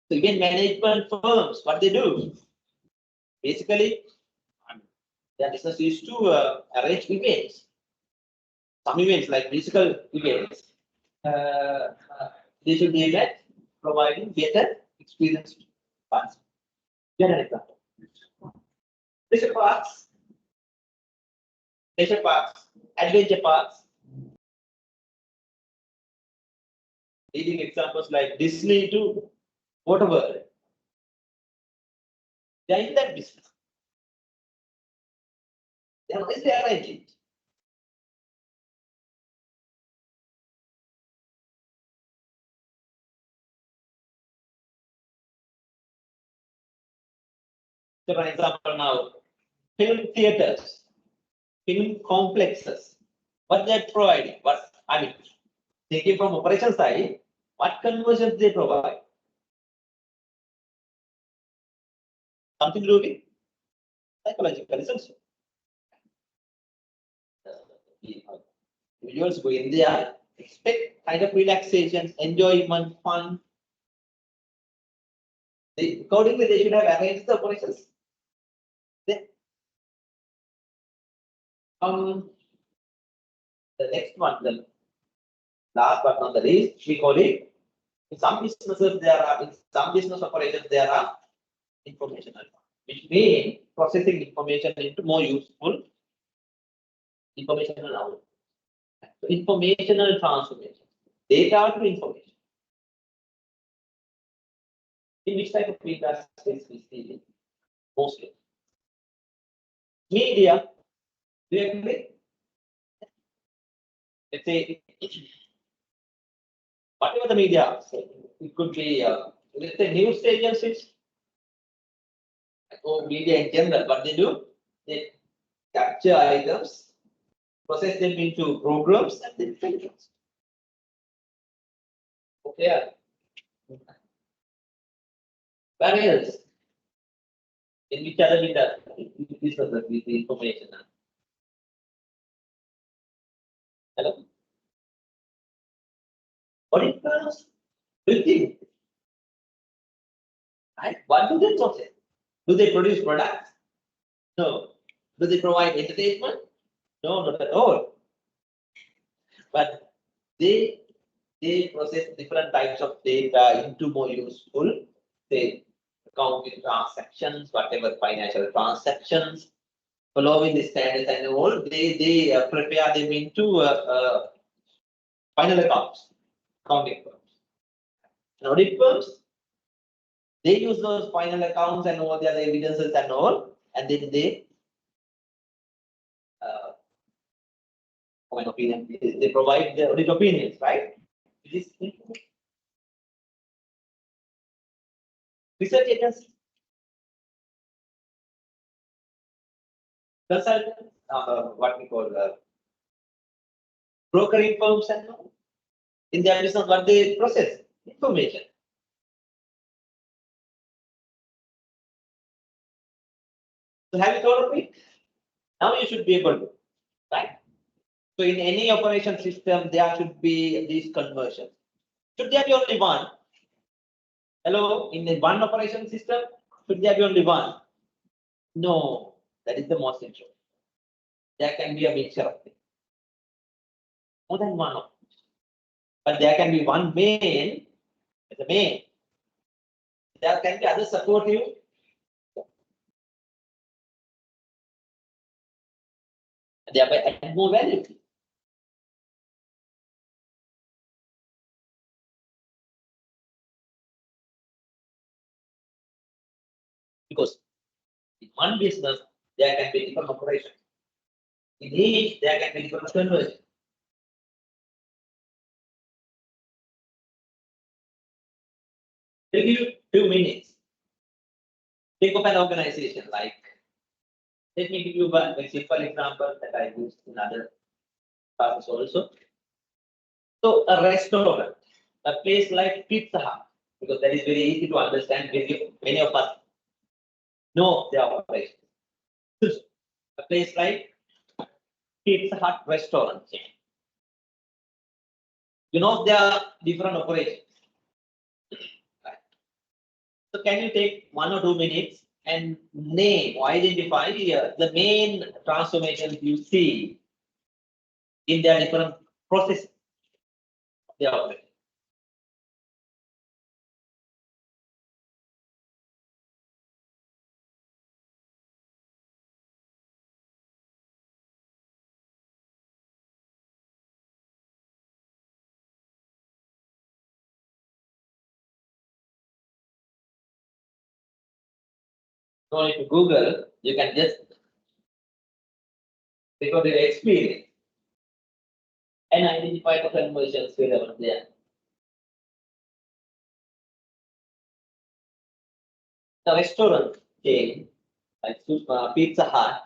Speaker 1: So even management firms, what they do, basically, their business is to arrange events. Some events like musical events, they should be at providing better experience to participants. Get an example. Leisure parks, adventure parks. Leading examples like Disney to whatever. They are in that business. They are nicely arranged. So for example now, film theaters, film complexes, what they're providing, what I mean, taking from operation side, what conversions they provide? Something to do with psychological research. Individuals go in there, expect kind of relaxation, enjoyment, fun. Accordingly, they should have arranged the operations. Then, the next one, the last but not the least, we call it. In some businesses, in some business operations, there are informational, which mean processing information into more useful informational output. So informational transformation, data to information. In which type of industries we see it? Mostly. Media, do you agree? Let's say, whatever the media, it could be, let's say, news agencies, or media in general. What they do, they capture items, process them into programs, and then filters. Okay. Where else? In which other industry with the information? Hello? Auditors, building. Right? What do they process? Do they produce products? No. Do they provide entertainment? No, not at all. But they process different types of data into more useful, say, accounting transactions, whatever financial transactions, following the standards and all, they prepare them into final accounts, accounting firms. And audit firms, They use those final accounts and all the other evidences and all, and then they opinion. They provide the audit opinions, right? This research agency, consultants, what we call brokering firms and all. In their business, what they process information. So have you thought of it? Now you should be able to, right? So in any operation system, there should be these conversions. Should there be only one? Hello, in the one operation system, should there be only one? No, that is the most important. There can be a mixture of things. More than one. But there can be one main, the main. There can be other supportive. Thereby add more value. Because in one business, there can be different operations. In each, there can be different conversions. I'll give you 2 minutes. Think of an organization like, let me give you one very simple example that I used in other classes also. So a restaurant, a place like Pizza Hut, because that is very easy to understand, many of us know their operations. A place like Pizza Hut restaurant chain. You know there are different operations. Right. So can you take 1 or 2 minutes and name or identify the main transformations you see in their different processes they are operating? So if you Google, you can just record your experience and identify the conversions wherever there. The restaurant chain, like Pizza Hut,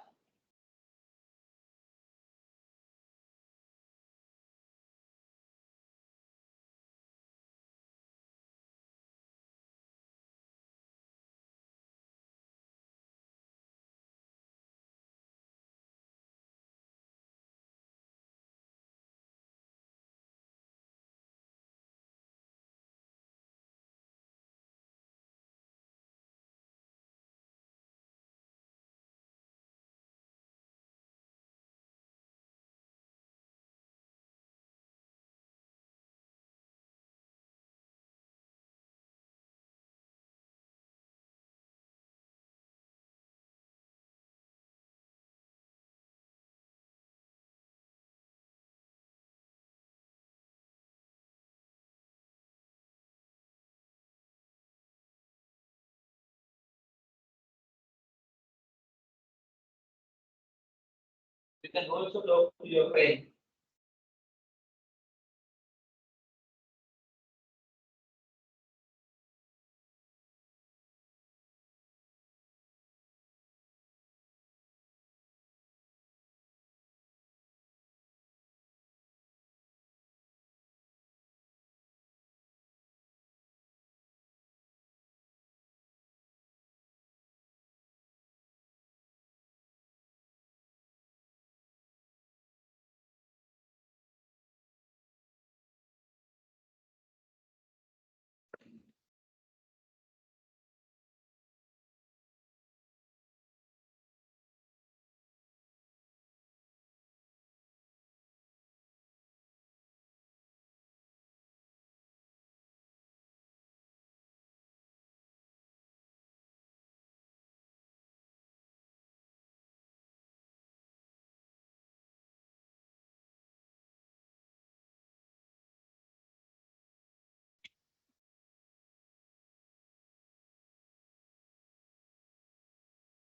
Speaker 1: you can also talk to your friend.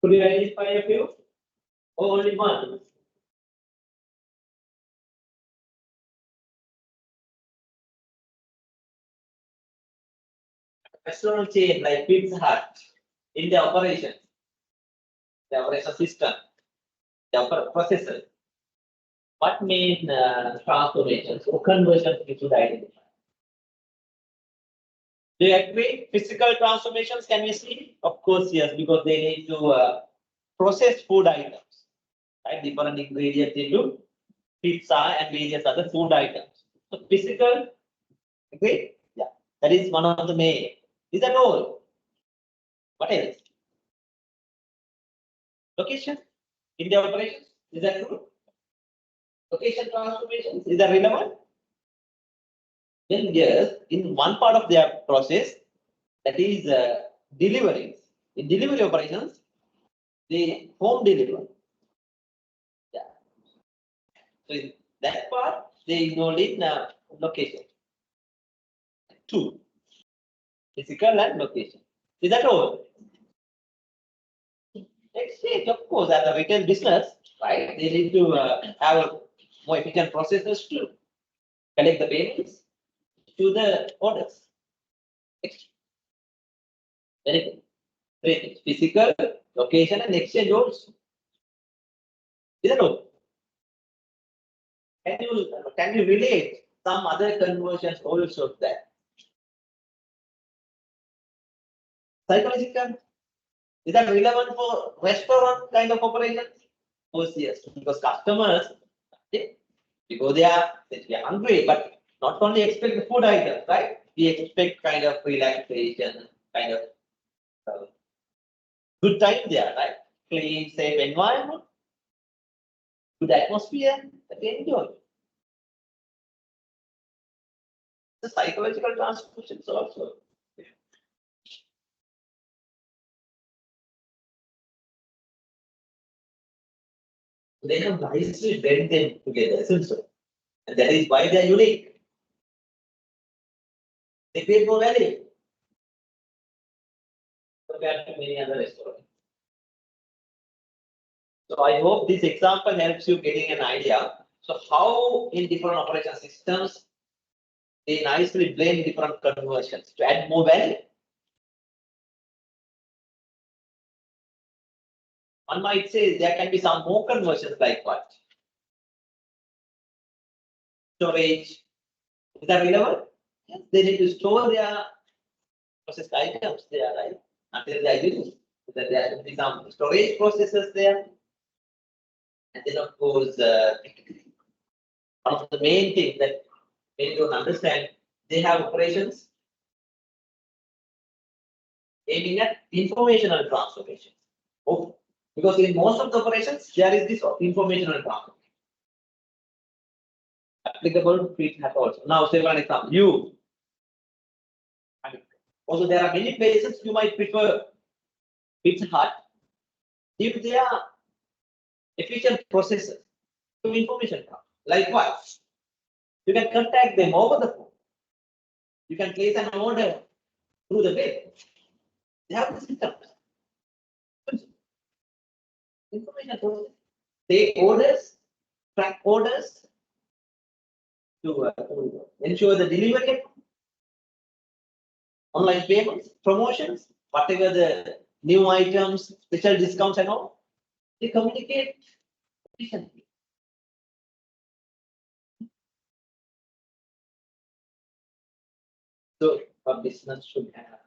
Speaker 1: Could you identify a few? Or only one? Restaurant chain like Pizza Hut in the operation system, the processor. What main transformations or conversions you should identify? Do you agree? Physical transformations can we see? Of course, yes, because they need to process food items, right? Different ingredients into pizza and various other food items. So physical, agree? Yeah, that is one of the main. Is that all? What else? Location in the operations, is that true? Location transformations, is that relevant? Then yes, in one part of their process, that is deliveries. In delivery operations, they home deliver. Yeah. So in that part, they involve in location. 2. Physical and location. Is that all? Exchange, of course, as a retail business, right? They need to have more efficient processes to collect the payments to the orders. Exchange. Very good. 3 things: physical, location, and exchange also. Is that all? Can you relate some other conversions also there? Psychological, is that relevant for restaurant kind of operations? Of course, yes, because customers, because they are hungry, but not only expect the food items, right? We expect kind of relaxation, kind of good time there, right? Clean, safe environment, good atmosphere that they enjoy. The psychological transformations also. They have nicely blend them together, isn't so? And that is why they are unique. They create more value compared to many other restaurants. So I hope this example helps you getting an idea. So how in different operation systems, they nicely blend different conversions to add more value. One might say there can be some more conversions like what? Storage. Is that relevant? Yes, they need to store their processed items there, right? Until they are used. So that there will be some storage processes there. And then of course, one of the main things that many don't understand, they have operations aiming at informational transformation. Oh, because in most of the operations, there is this informational transformation. Applicable to Pizza Hut also. Now, say for an example, you. Also, there are many places you might prefer Pizza Hut if they are efficient processes to information. Like what? You can contact them over the phone. You can place an order through the web. They have the system. Information process. Take orders, track orders to ensure the delivery, online payments, promotions, whatever the new items, special discounts and all, they communicate efficiently. So a business should have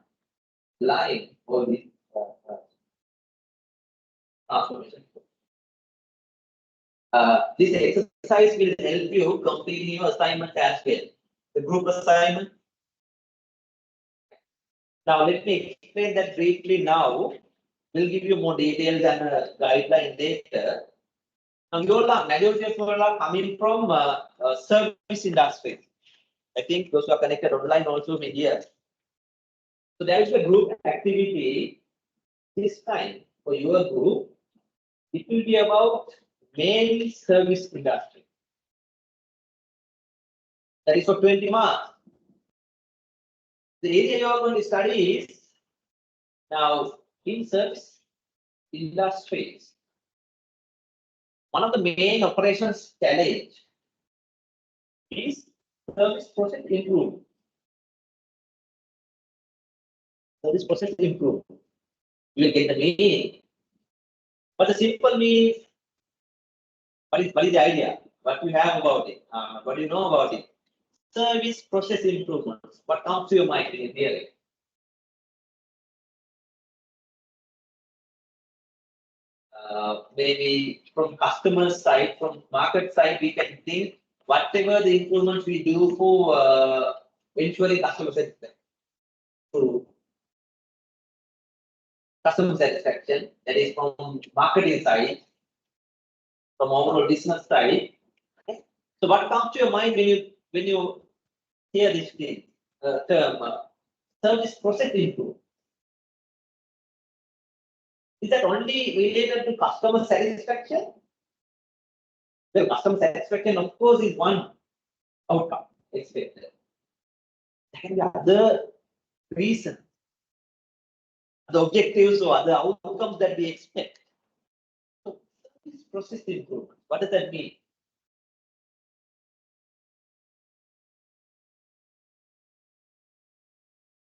Speaker 1: live all these transformation. This exercise will help you completing your assignment as well. The group assignment. Now let me explain that briefly now. We'll give you more details and a guideline later. Now you all majority of you are coming from service industry. I think those who are connected online also media. So there is a group activity this time for your group. It will be about mainly service industry. That is for 20 marks. The area you are going to study is now in service industries, one of the main operations challenge is service process improvement. Service process improvement. You will get the meaning. But the simple meaning, what is the idea? What you have about it? What do you know about it? Service process improvements. What comes to your mind when you hear it? Maybe from customer side, from market side, we can think whatever the improvements we do for ensuring customer satisfaction. So, customer satisfaction, that is from marketing side, from overall business side. Okay. So what comes to your mind when you hear this thing, term service process improvement? Is that only related to customer satisfaction? Well, customer satisfaction, of course, is one outcome expected. There can be other reasons, the objectives or other outcomes that we expect. So, service process improvement, what does that mean?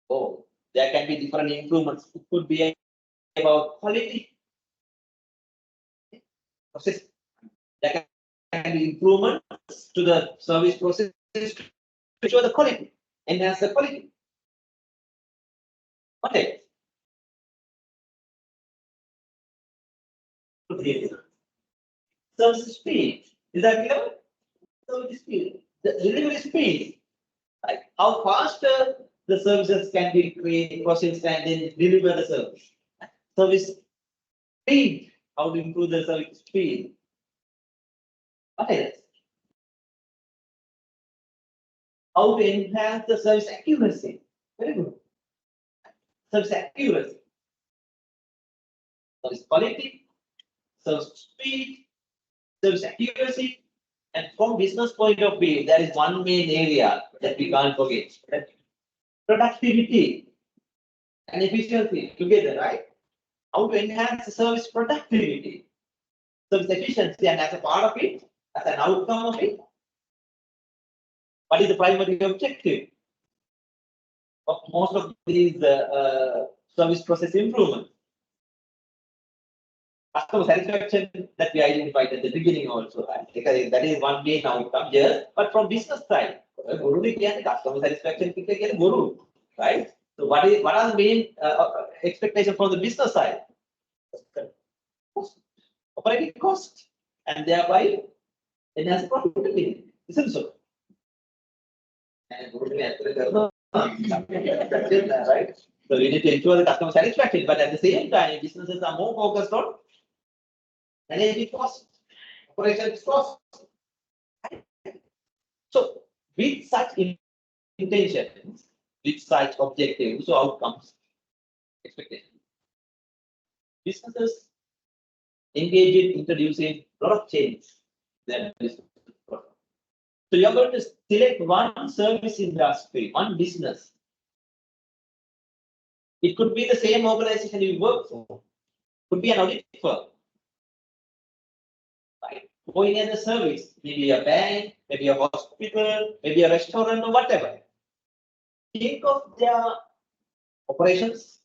Speaker 1: Oh, there can be different improvements. It could be about quality. Process. There can be improvements to the service process to show the quality, enhance the quality. What else? Service speed. Is that clear? Service speed. The delivery speed. Like how faster the services can be created, processed, and then deliver the service. Service speed. How to improve the service speed. What else? How to enhance the service accuracy. Very good. Service accuracy. Service quality, service speed, service accuracy, and from business point of view, there is one main area that we can't forget. Productivity and efficiency together, right? How to enhance the service productivity, service efficiency, and as a part of it, as an outcome of it, what is the primary objective of most of these service process improvements? Customer satisfaction that we identified at the beginning also, right? Because that is one main outcome here. But from business side, customer satisfaction, right? So what are the main expectations from the business side? Operating cost, and thereby enhance profitability. Isn't so? And right? So we need to ensure the customer satisfaction, but at the same time, businesses are more focused on managing costs, operational costs. So, with such intentions, with such objectives, so outcomes, expectations, businesses engage in introducing a lot of change. So you're going to select one service industry, one business. It could be the same organization you work for. Could be an audit firm. Right? Going in the service, maybe a bank, maybe a hospital, maybe a restaurant or whatever. Think of their operations,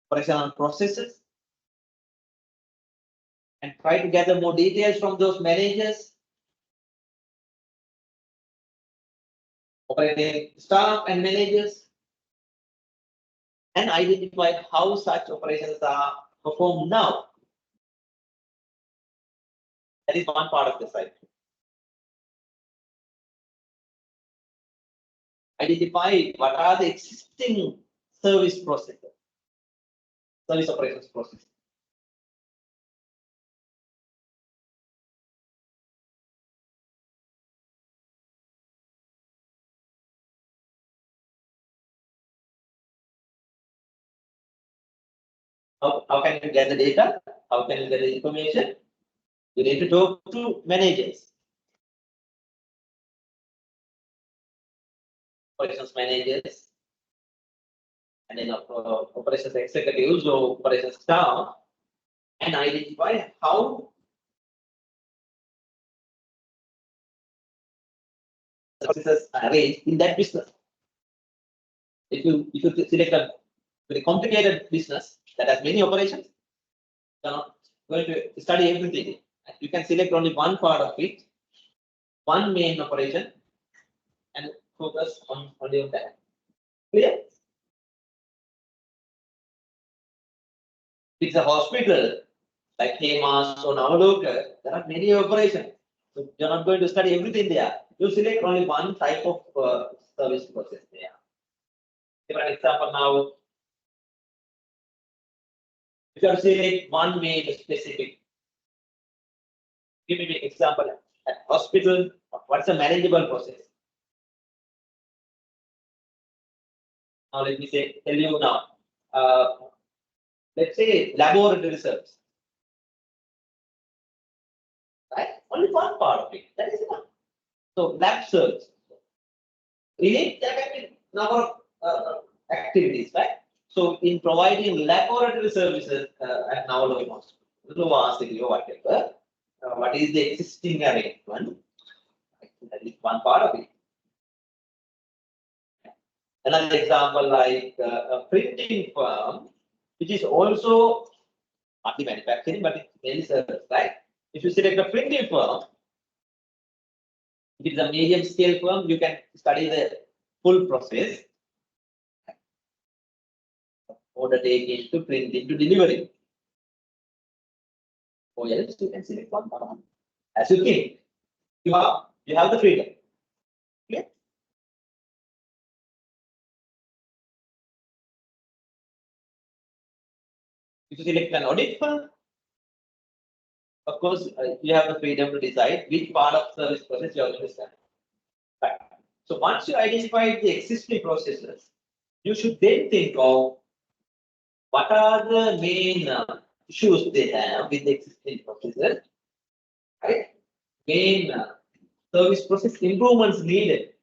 Speaker 1: operational processes, and try to gather more details from those managers, operating staff and managers, and identify how such operations are performed now. That is one part of the cycle. Identify what are the existing service processes, service operations processes. How can you gather data? How can you gather information? You need to talk to managers, operations managers, and then operations executives or operations staff, and identify how services are arranged in that business. If you select a very complicated business that has many operations, you're not going to study everything. You can select only one part of it, one main operation, and focus on only on that. Clear? If it's a hospital like KMAS or Navaloka, there are many operations. So you're not going to study everything there. You select only one type of service process there. For example, now, if you select one main specific, give me an example. At hospital, what's a manageable process? Now let me tell you now. Let's say laboratory service. Right? Only one part of it. That is enough. So lab service. Really, there can be number of activities, right? So in providing laboratory services at Navaloka Hospital, or whatever, what is the existing arrangement? That is one part of it. Another example, like a printing firm, which is also not the manufacturing, but it's mainly service, right? If you select a printing firm, if it is a medium scale firm, you can study the full process. Order taking to printing to delivery. Or else you can select one part. As you think, you have the freedom. Clear? If you select an audit firm, of course, you have the freedom to decide which part of service process you are going to study. Right. So once you identify the existing processes, you should then think of what are the main issues they have with the existing processes, right? Main service process improvements needed.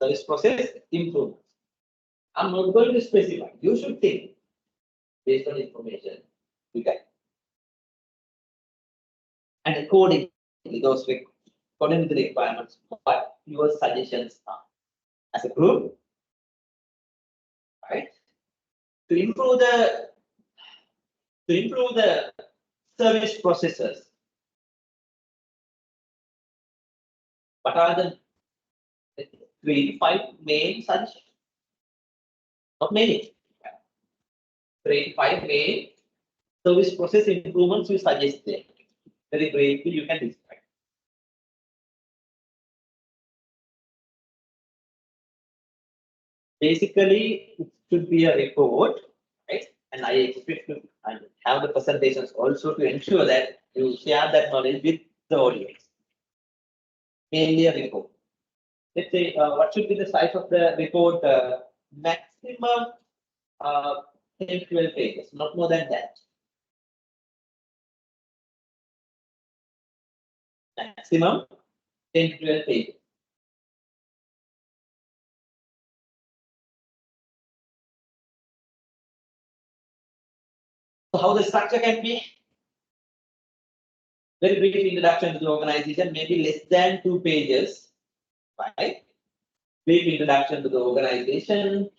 Speaker 1: Service process improvements. I'm not going to specify. You should think based on information you get. And according to those according to the requirements, what your suggestions are as a group, right? To improve the service processes. What are the 3 to 5 main suggestions? Not many. 3 to 5 main service process improvements we suggest there. Very briefly, you can describe. Basically, it should be a report, right? And I expect to have the presentations also to ensure that you share that knowledge with the audience. Mainly a report. Let's say what should be the size of the report? Maximum 10 to 12 pages, not more than that. Maximum 10 to 12 pages. So how the structure can be? Very brief introduction to the organization, maybe less than 2 pages, right? Brief introduction to the organization,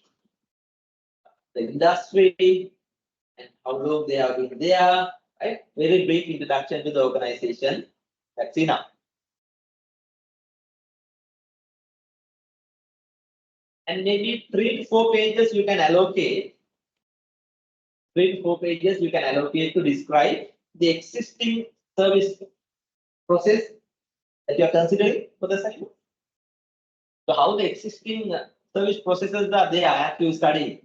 Speaker 1: the industry, and how long they have been there, right? Very brief introduction to the organization. That's enough. And maybe 3 to 4 pages you can allocate. 3 to 4 pages you can allocate to describe the existing service process that you are considering for the segment. So how the existing service processes are there, I have to study.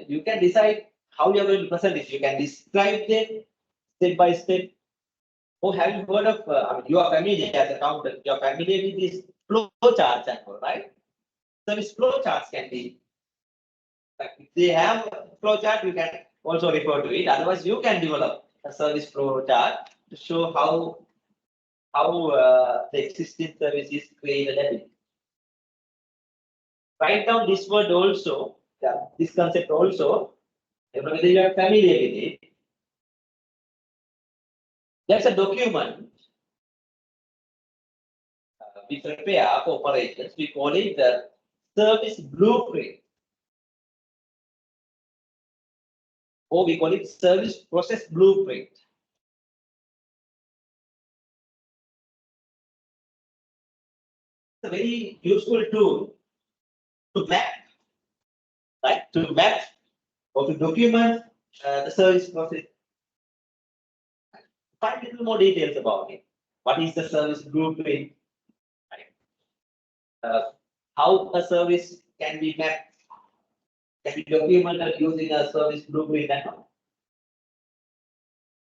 Speaker 1: You can decide how you are going to present it. You can describe them step by step. Or have you heard of, you are familiar as an accountant, you are familiar with this flow charts and all, right? Service flow charts can be, if they have a flow chart, you can also refer to it. Otherwise, you can develop a service flow chart to show how the existing service is created. Write down this word also, this concept also, whether you are familiar with it. There's a document we prepare for operations. We call it the service blueprint, or we call it service process blueprint. It's a very useful tool to map, right? To map or to document the service process. Find a little more details about it. What is the service blueprint? How a service can be mapped, can be documented using a service blueprint and all.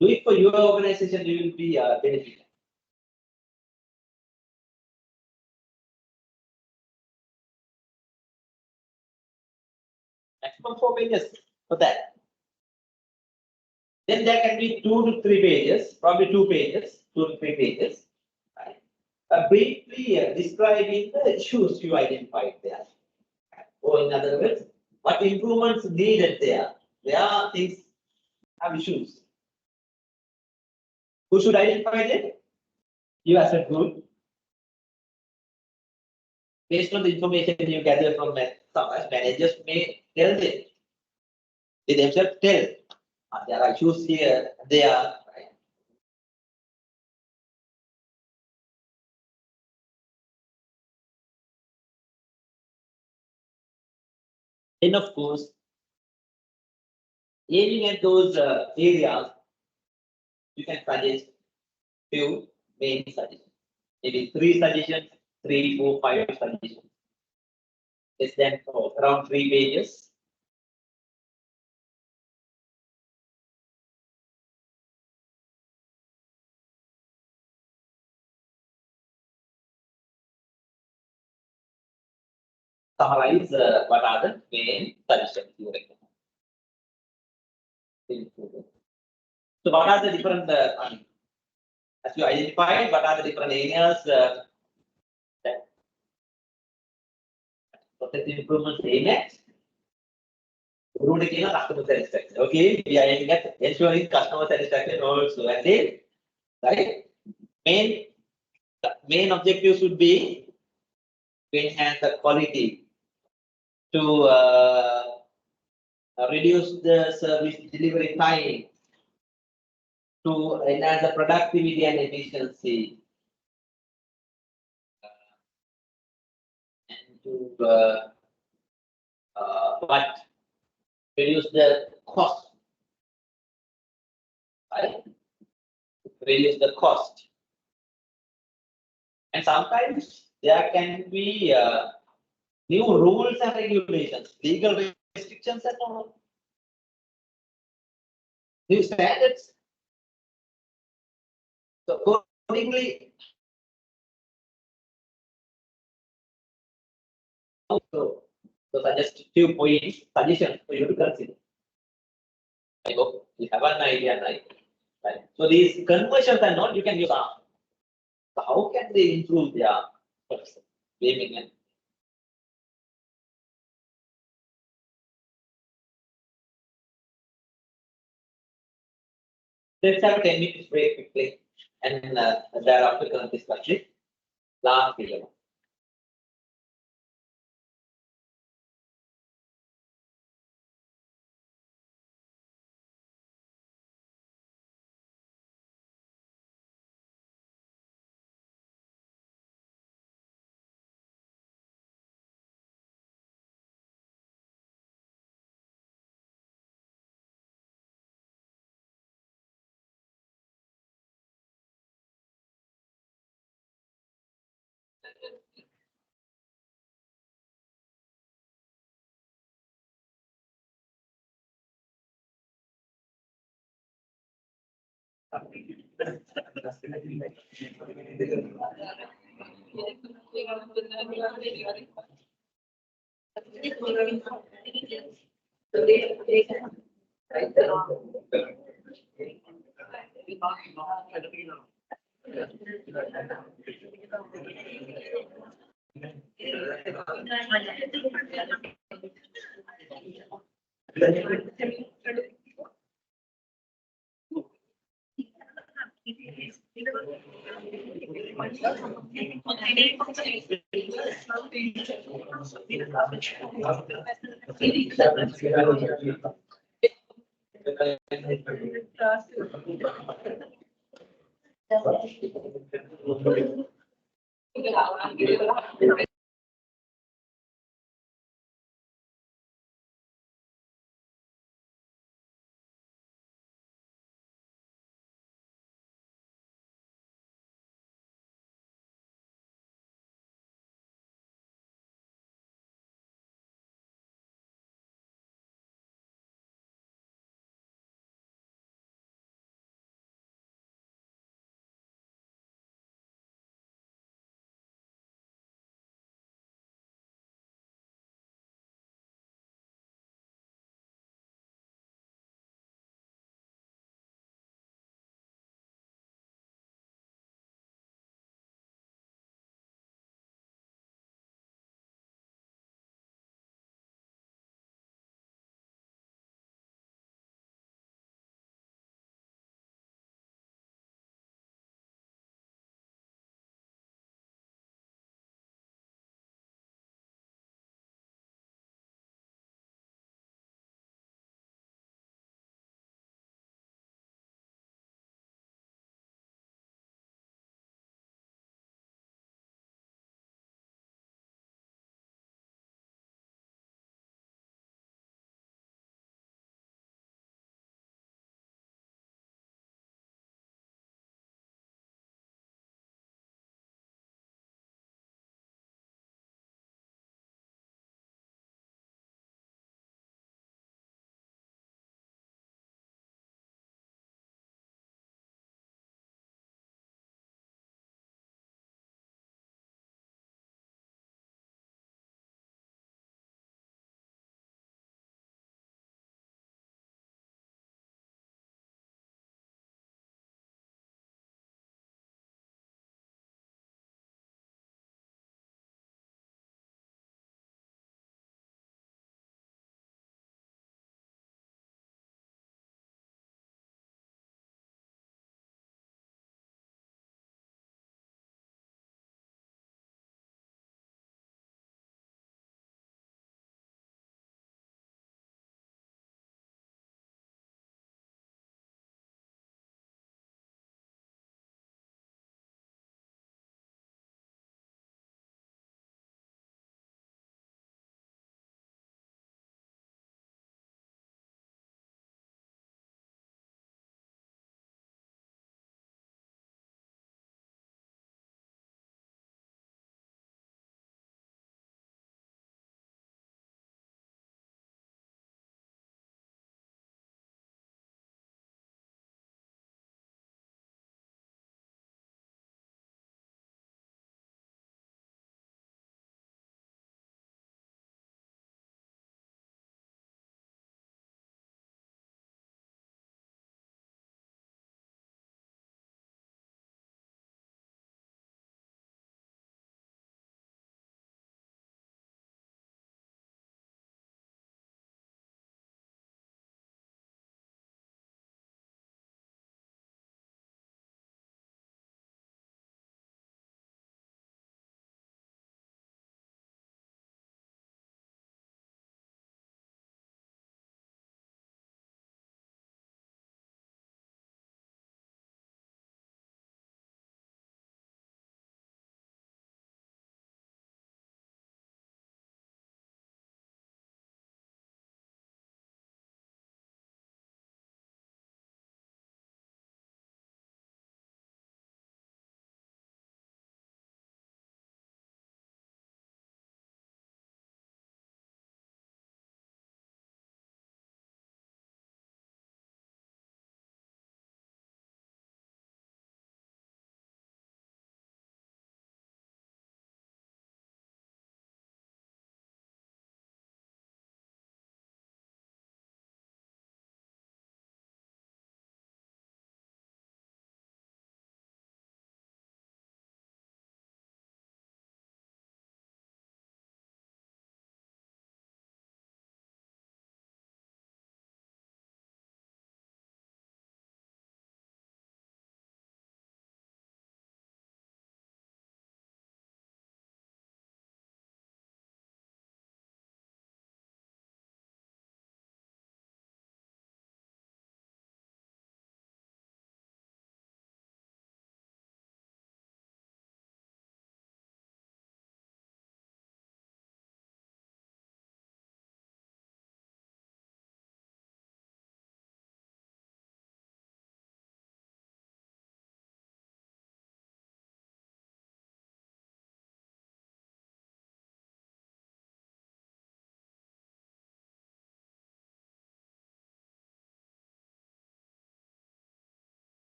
Speaker 1: Do it for your organization, you will be benefited. Maximum 4 pages for that. Then there can be 2 to 3 pages, probably 2 pages, 2 to 3 pages. Right? Briefly describing the issues you identified there. Or in other words, what improvements needed there. There are things have issues. Who should identify them? You as a group. Based on the information you gather from managers may tell them. They themselves tell. There are issues here, there. Right? Then, of course, aiming at those areas, you can suggest few main suggestions. Maybe 3 suggestions, 3, 4, 5 suggestions. Less than around 3 pages. Summarize what are the main suggestions you recommend. So, what are the different, as you identified, what are the different areas that process improvements aim at? Customer satisfaction. Okay, we are aiming at ensuring customer satisfaction also. And then, right, main objective should be to enhance the quality, to reduce the service delivery time, to enhance the productivity and efficiency, and to reduce the cost, right? Reduce the cost. And sometimes there can be new rules and regulations, legal restrictions and all. New standards. So accordingly, also, those are just few points, suggestions for you to consider. I hope you have an idea, right? So these conversions and all you can use. So how can they improve their gaming and let's have a 10 minutes break quickly and thereafter can discuss it. Last video.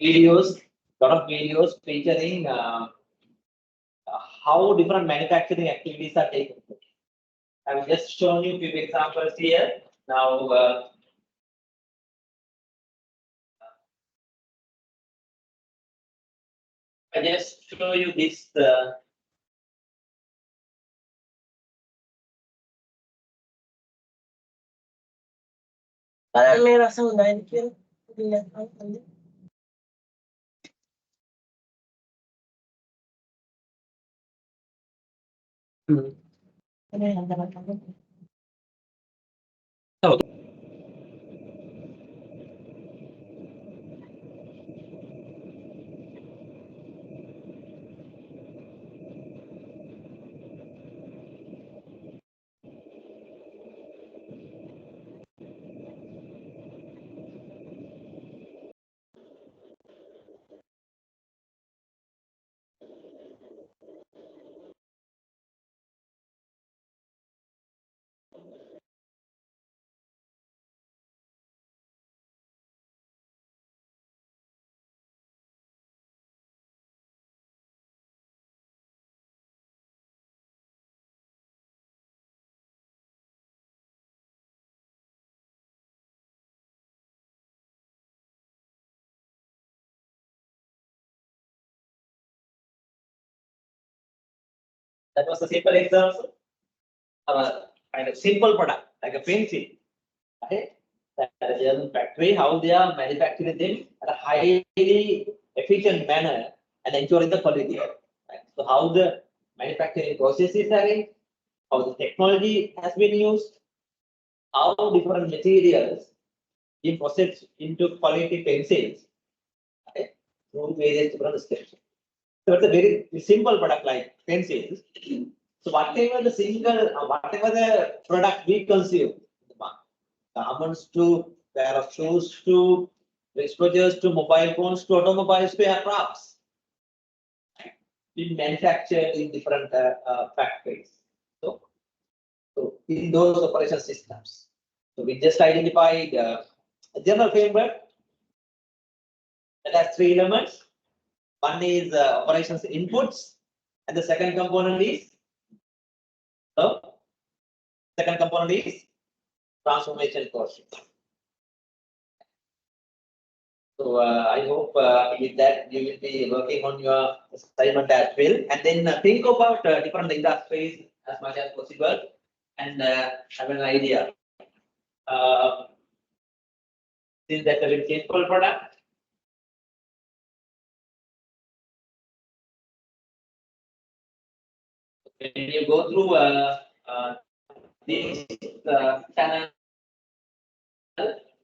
Speaker 1: videos, lot of videos featuring how different manufacturing activities are taken place. I've just shown you a few examples here. Now, I just show you this.
Speaker 2: May rasa unahin ko yun. Ano yan?
Speaker 1: That was a simple example. Kind of simple product, like a pencil. Okay? That is a German factory, how they are manufacturing them at a highly efficient manner and ensuring the quality. Right? So how the manufacturing process is arranged, how the technology has been used, how different materials being processed into quality pencils, okay, through various different steps. So it's a very simple product like pencils. So whatever the product we consume, garments to pair of shoes to wristwatches to mobile phones to automobiles to aircrafts, been manufactured in different factories. So in those operation systems, so we just identified a general framework that has three elements. One is operations inputs, and the second component is transformation process. So I hope with that you will be working on your assignment as well, and then think about different industries as much as possible, and have an idea. Since that's a very simple product, when you go through this channel,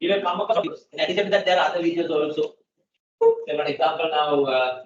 Speaker 1: you will come across videos. In addition to that, there are other videos also. So, for example, now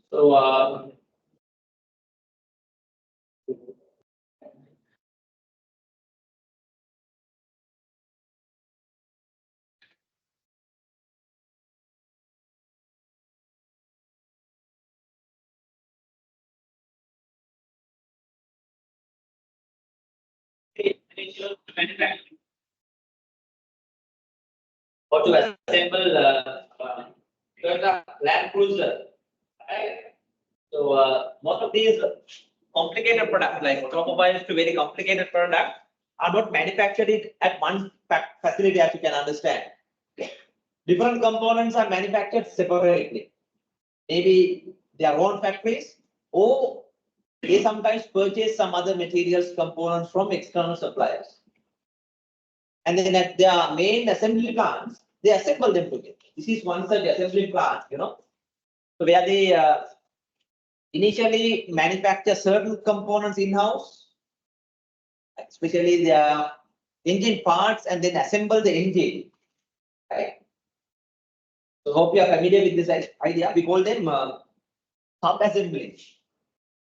Speaker 1: so or to assemble Toyota Land Cruiser. Right? So most of these complicated products like automobiles to very complicated products are not manufactured at one facility, as you can understand. different components are manufactured separately. Maybe their own factories, or they sometimes purchase some other materials, components from external suppliers. And then at their main assembly plants, they assemble them together. This is one such assembly plant, so where they initially manufacture certain components in-house, especially their engine parts, and then assemble the engine, right? So hope you are familiar with this idea. We call them sub-assemblies,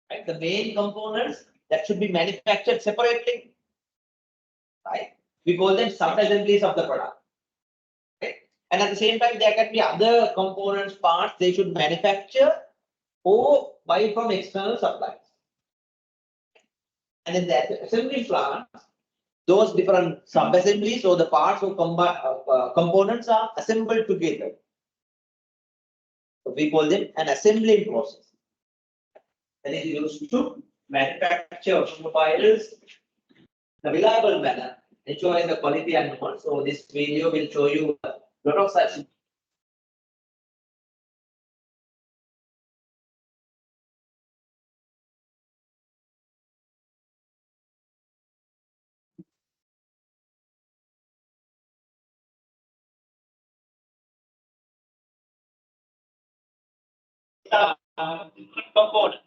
Speaker 1: right? The main components that should be manufactured separately, right? We call them sub-assemblies of the product, right? And at the same time, there can be other components, parts they should manufacture or buy from external suppliers. And in the assembly plant, those different sub-assemblies or the parts or components are assembled together. So we call them an assembly process. That is used to manufacture automobiles in a reliable manner, ensuring the quality and all. So this video will show you a lot of such. Components.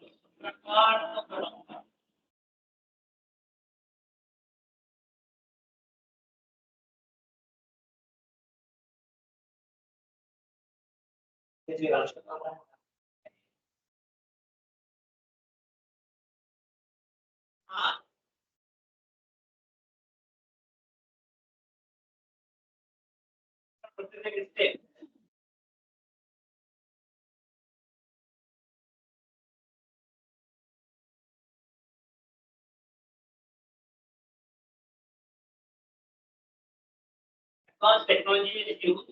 Speaker 1: Advanced technology is used,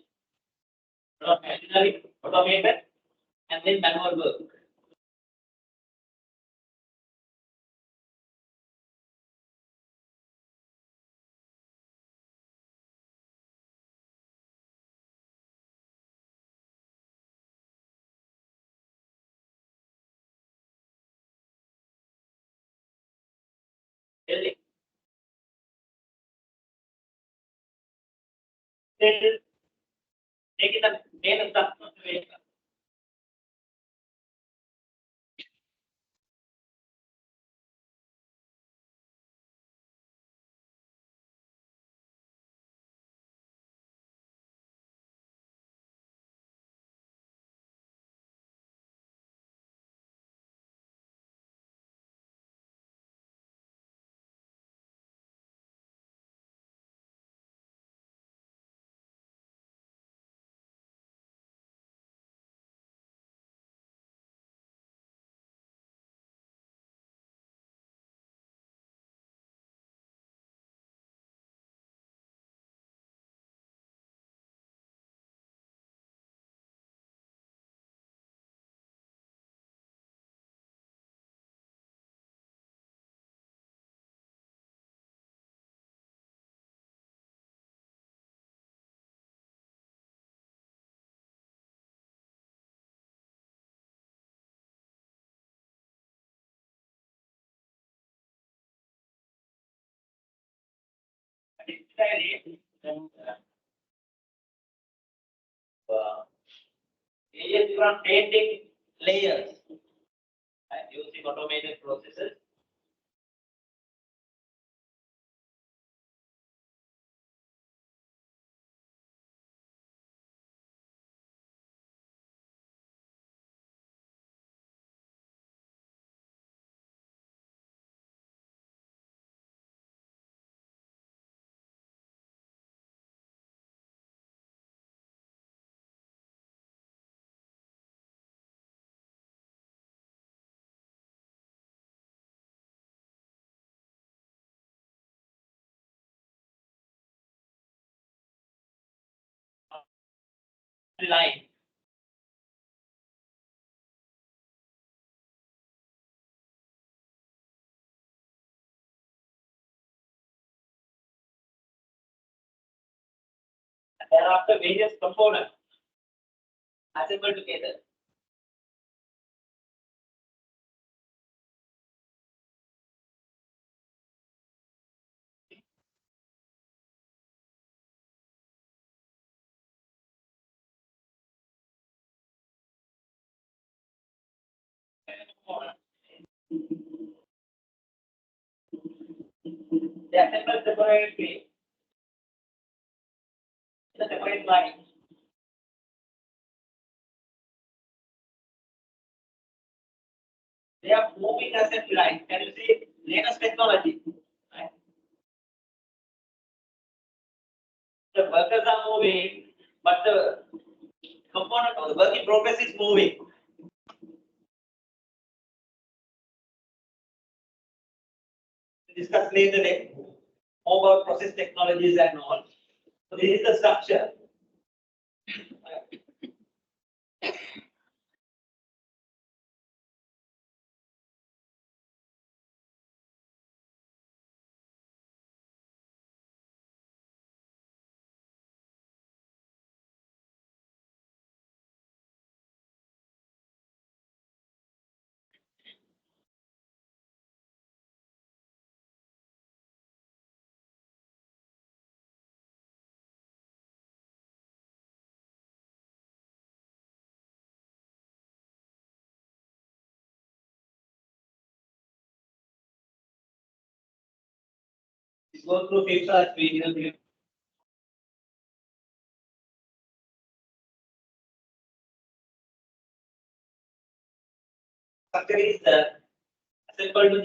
Speaker 1: machinery, automated, and then manual work. Really? Then taking the main stuff from the vehicle. Various different painting layers and using automated processes. Line. Thereafter, various components. assembled together. They assemble separately in a separate line. They are moving assembly line. Can you see latest technology? Right? The workers are moving, but the component of the work in progress is moving. Discuss later more about process technologies and all. So this is the structure. Go through paper video. Structure is assembled to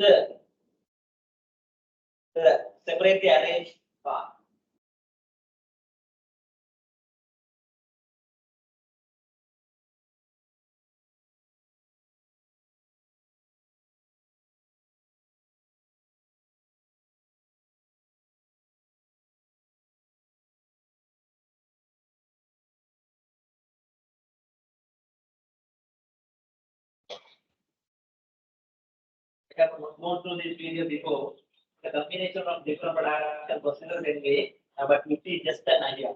Speaker 1: the separately arranged part. I have gone through this video before. The combination of different production processes anyway, but you see just an idea.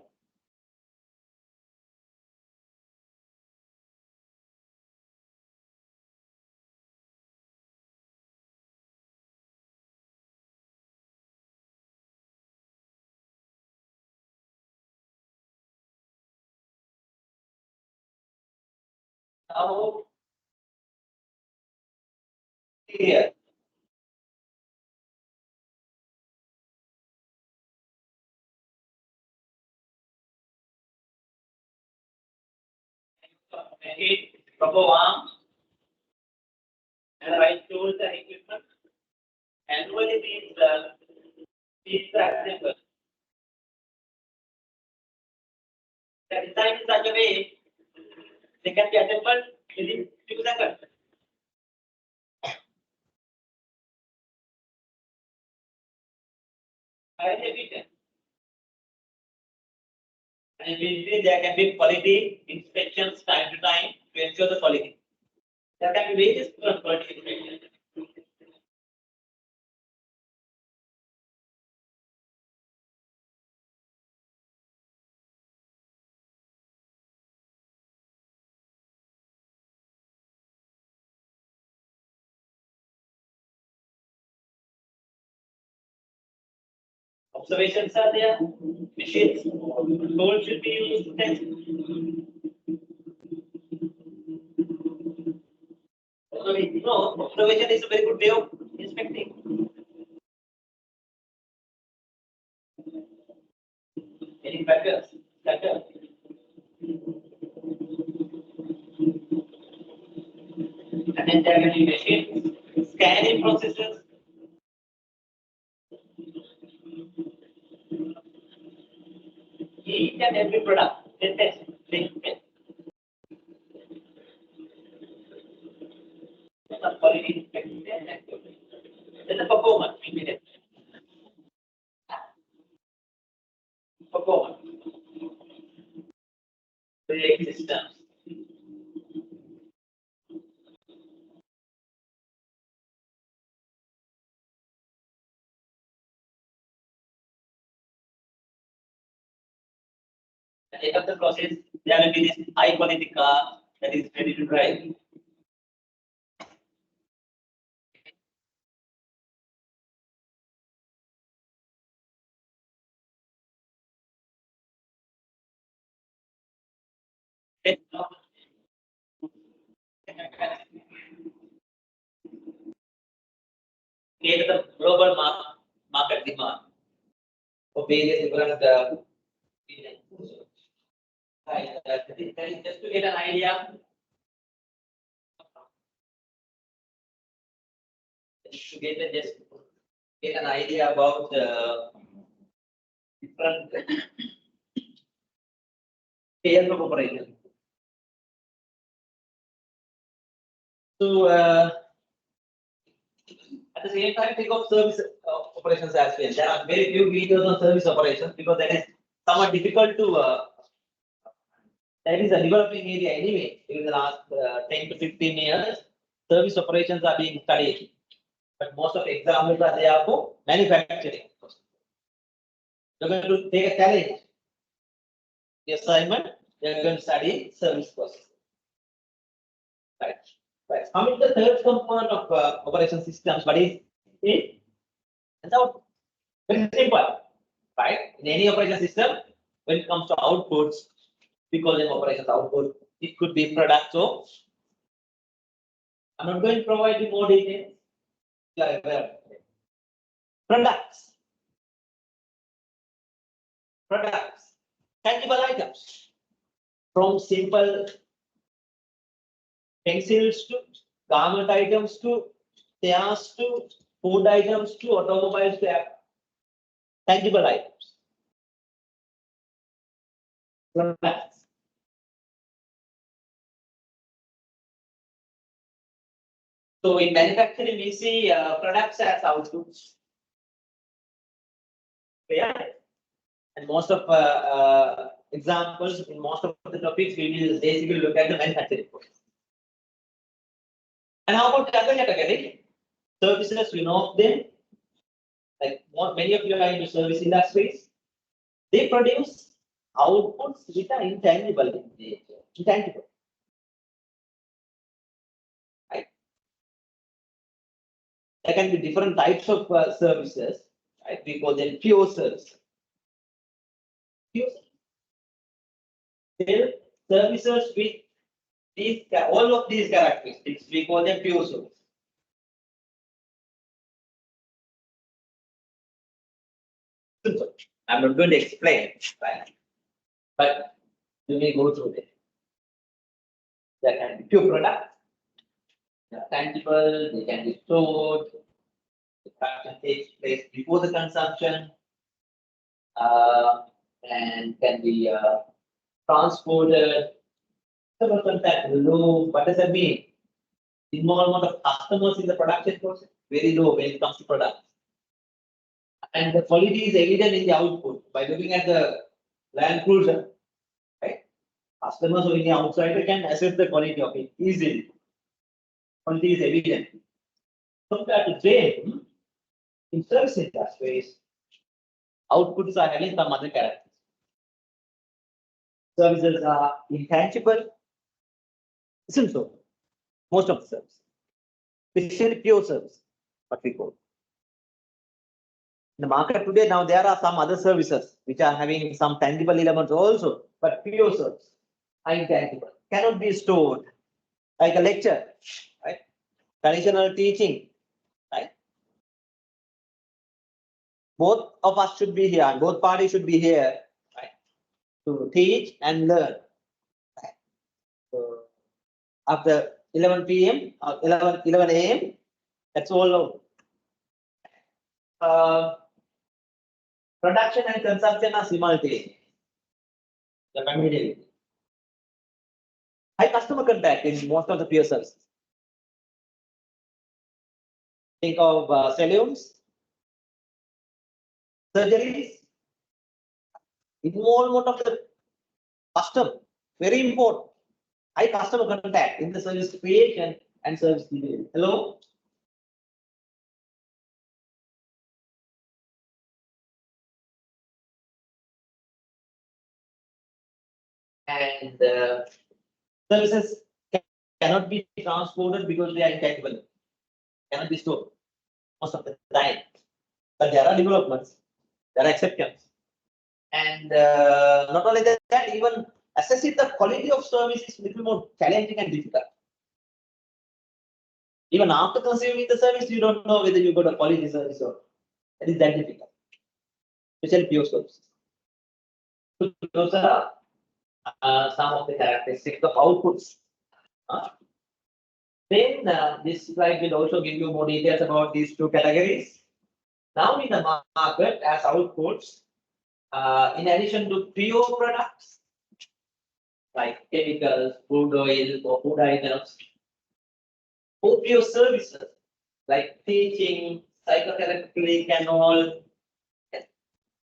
Speaker 1: Now, here. It proper arms and the right tools and equipment. Annually these assembled. The design in such a way they can be assembled within few seconds. Highly efficient. And immediately there can be quality inspections time to time to ensure the quality. There can be various quality inspections. Observations are there. Machines, tools should be used to test. So we know observation is a very good way of inspecting. Any factors? And then there can be machines, scanning processes. Each and every product, they test. The quality inspection, then the performance, performance. Brake systems. At the end of the process, there will be this high quality car that is ready to drive. Create the global market demand for various different right, that is just to get an idea. To get an idea about different scales of operation. So at the same time, think of service operations as well. There are very few videos on service operations because that is somewhat difficult to. That is a developing area anyway. In the last 10 to 15 years, service operations are being studied. But most of the examples are there for manufacturing. You're going to take a challenge. The assignment, you're going to study service process. Right. Right. Coming to the third component of operation systems, what is it? And so, very simple. Right? In any operation system, when it comes to outputs, we call them operations output. It could be products. So, I'm not going to provide you more details. Products. Products. Tangible items. From simple pencils to garment items to chairs to food items to automobiles to tangible items. Products. So in manufacturing, we see products as outputs. Yeah. And most of examples in most of the topics, we will basically look at the manufacturing process. And how about the other category? Services, we know of them. Like many of you are into service industries. They produce outputs which are intangible in nature. Intangible. Right? There can be different types of services. Right? We call them pure services. Pure services with these all of these characteristics, we call them pure service. I'm not going to explain, right? But you may go through it. There can be pure products, they are tangible, they can be stored, the production takes place before the consumption, and can be transported. So, what does that mean? Involvement of customers in the production process very low when it comes to products. And the quality is evident in the output by looking at the Land Cruiser. Right? Customers who in the outside can assess the quality of it easily. Quality is evident. Compared to them, in service industries, outputs are having some other characters. Services are intangible. Isn't so? Most of the service, especially pure service, what we call. In the market today, now there are some other services which are having some tangible elements also, but pure service, intangible, cannot be stored, like a lecture, right? Traditional teaching, right? Both of us should be here, and both parties should be here, right? To teach and learn. Right? So after 11 p.m. or 11 a.m., that's all over. Production and consumption are simultaneous. High customer contact in most of the peer services. Think of salons, surgeries, involvement of the customer, very important. High customer contact in the service creation and service delivery. Hello? and services cannot be transported because they are intangible, cannot be stored most of the time. But there are developments, there are exceptions, and not only that, even assessing the quality of service is a little more challenging and difficult. Even after consuming the service, you don't know whether you got a quality service or not. It is that difficult, especially pure services. So those are some of the characteristics of outputs. Then this slide will also give you more details about these two categories. Now in the market as outputs, in addition to pure products like chemicals, crude oil or food items, or pure services like teaching, psychotherapeutic and all,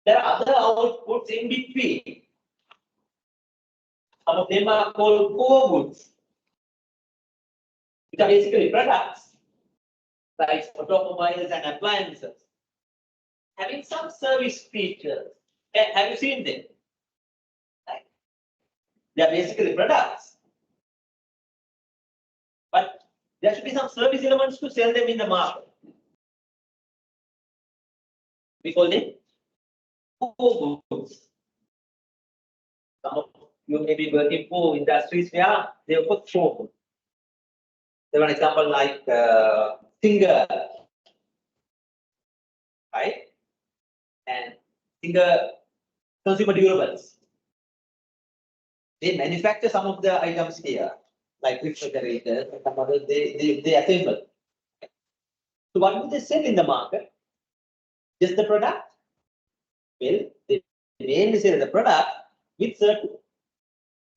Speaker 1: there are other outputs in between. Some of them are called core goods, which are basically products like automobiles and appliances, having some service features. Have you seen them? They are basically products, but there should be some service elements to sell them in the market. We call them core goods. Some of you may be working for industries where they offer core goods. There are an example like Singer, right? And Singer consumer durables. They manufacture some of the items here, like refrigerators and some others. They assemble. So what do they sell in the market? Just the product? Well, they mainly sell the product with certain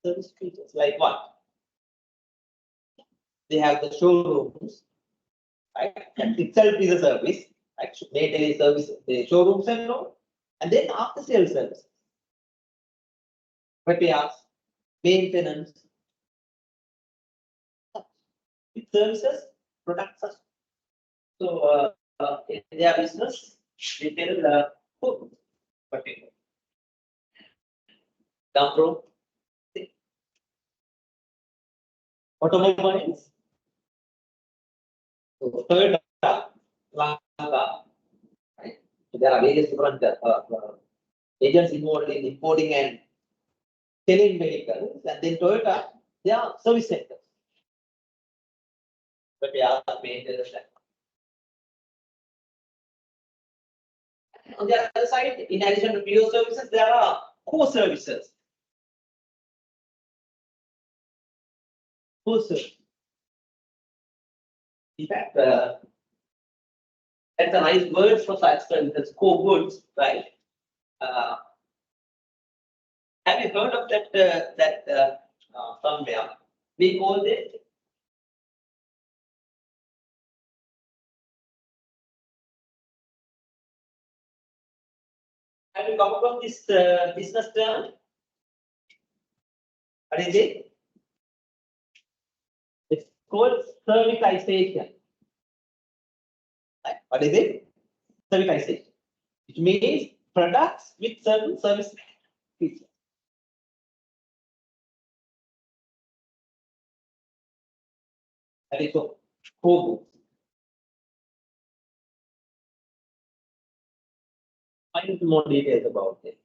Speaker 1: service features. Like what? They have the showrooms, right? That itself is a service, right? Maintenance service, the showrooms and all. And then after sales service, repairs, maintenance, with services, products. So in their business, they sell food, particular. Gumroad, automobiles, so Toyota, Lanka, right? So there are various different agents involved in importing and selling vehicles, and then Toyota, they are service centers. But they are maintenance. On the other side, in addition to pure services, there are core services. Core service. In fact, that's a nice word for such services, core goods, right? Have you heard of that somewhere? We call it have you come across this business term? What is it? It's called servitization. Right? What is it? Servitization. It means products with certain service features. That is so core goods. Find out more details about it.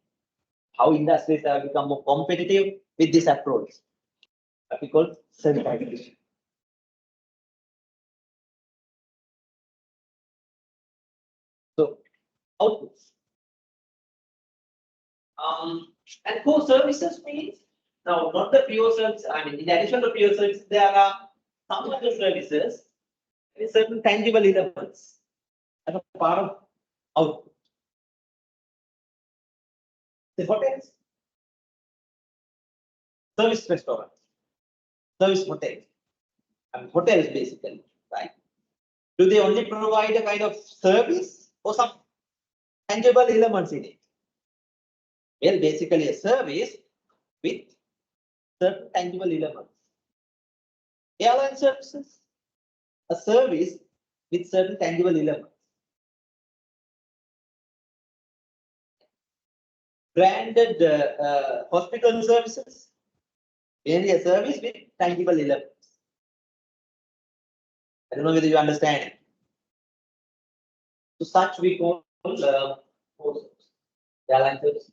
Speaker 1: How industries have become more competitive with this approach. That we call servitization. So outputs. And core services means now not the pure service. I mean, in addition to pure services, there are some other services with certain tangible elements as a part of output. The hotels, service restaurants, service hotels, and hotels basically, right? Do they only provide a kind of service or some tangible elements in it? Well, basically a service with certain tangible elements. Airline services, a service with certain tangible elements. Branded hospital services, Mainly a service with tangible elements. I don't know whether you understand it. So such we call forces. They are like this.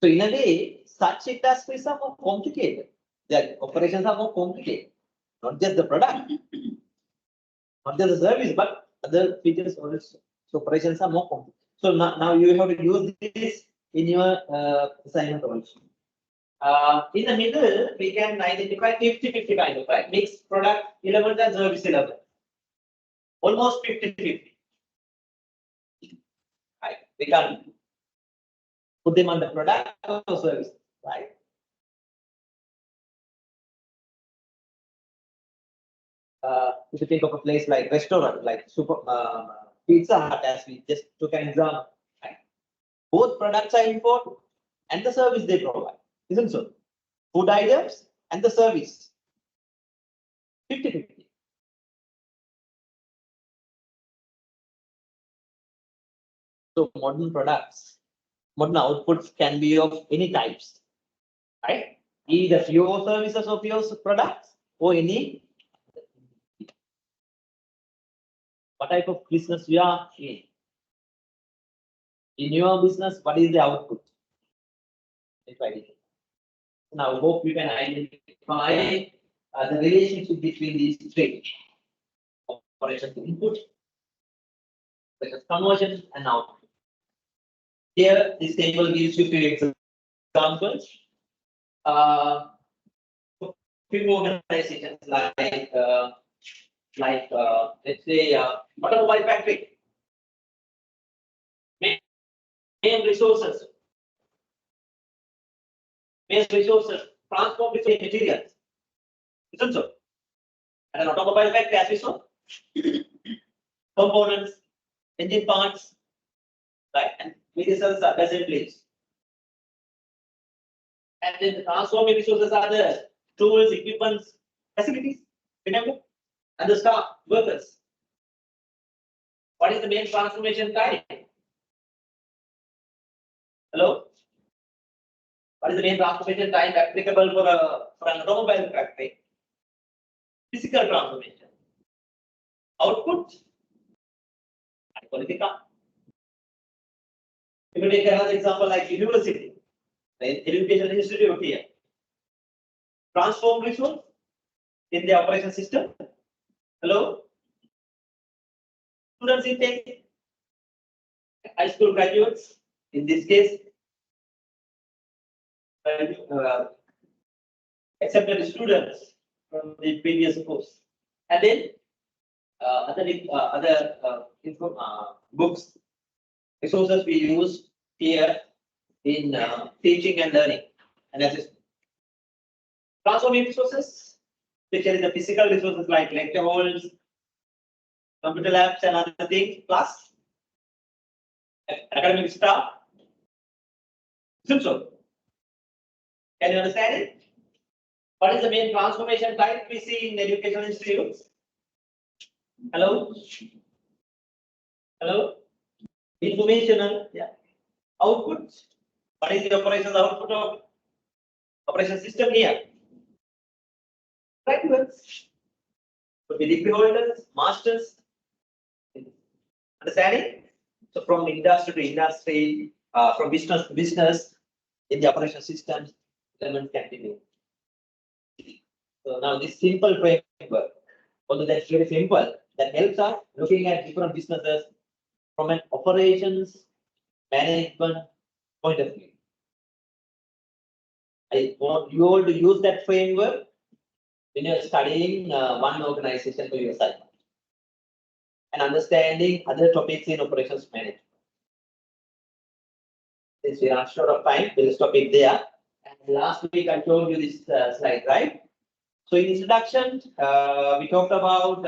Speaker 1: So in a way, such industries are more complicated. Their operations are more complicated. Not just the product, not just the service, but other features also. So operations are more complicated. So now you have to use this in your assignment also. In the middle, we can identify 50-50 kind of, right? Mixed product element and service element. Almost 50-50. Right? We can put them on the product or service, right? If you think of a place like restaurant, like Pizza Hut, as we just took an example, right? Both products are important and the service they provide, isn't so? Food items and the service, 50-50. So modern products, modern outputs can be of any types, right? Either pure services or pure products or any. What type of business we are in? In your business, what is the output? Now, I hope you can identify the relationship between these three: operations input, operations conversion, and output. Here, this table gives you few examples. Few organizations like let's say automobile factory, main resources, transform between materials, isn't so? And an automobile factory, as we saw, components, engine parts, right, and various other assemblies. And then the transforming resources are the tools, equipments, facilities, remember, and the staff, workers. What is the main transformation time? Hello? What is the main transformation time applicable for an automobile factory? Physical transformation. Output? If you take another example like university, the education institute here. Transform resource in the operation system. Hello? Students intake, high school graduates, in this case, accepted students from the previous course. And then other books, resources we use here in teaching and learning and assessment. Transforming resources, especially the physical resources like lecture halls, computer labs, and other things, plus academic staff. Isn't so? Can you understand it? What is the main transformation type we see in educational institutes? Hello? Hello? Informational, yeah. Output. What is the operations output of operation system here? Graduates. Could be degree holders, masters. Understanding? So from industry to industry, from business to business, in the operation systems, elements can be made. So now this simple framework, although that's very simple, that helps us looking at different businesses from an operations management point of view. I want you all to use that framework when you're studying one organization for your assignment and understanding other topics in operations management. Since we are short of time, we'll stop it there. And last week I showed you this slide, right? So in introduction, we talked about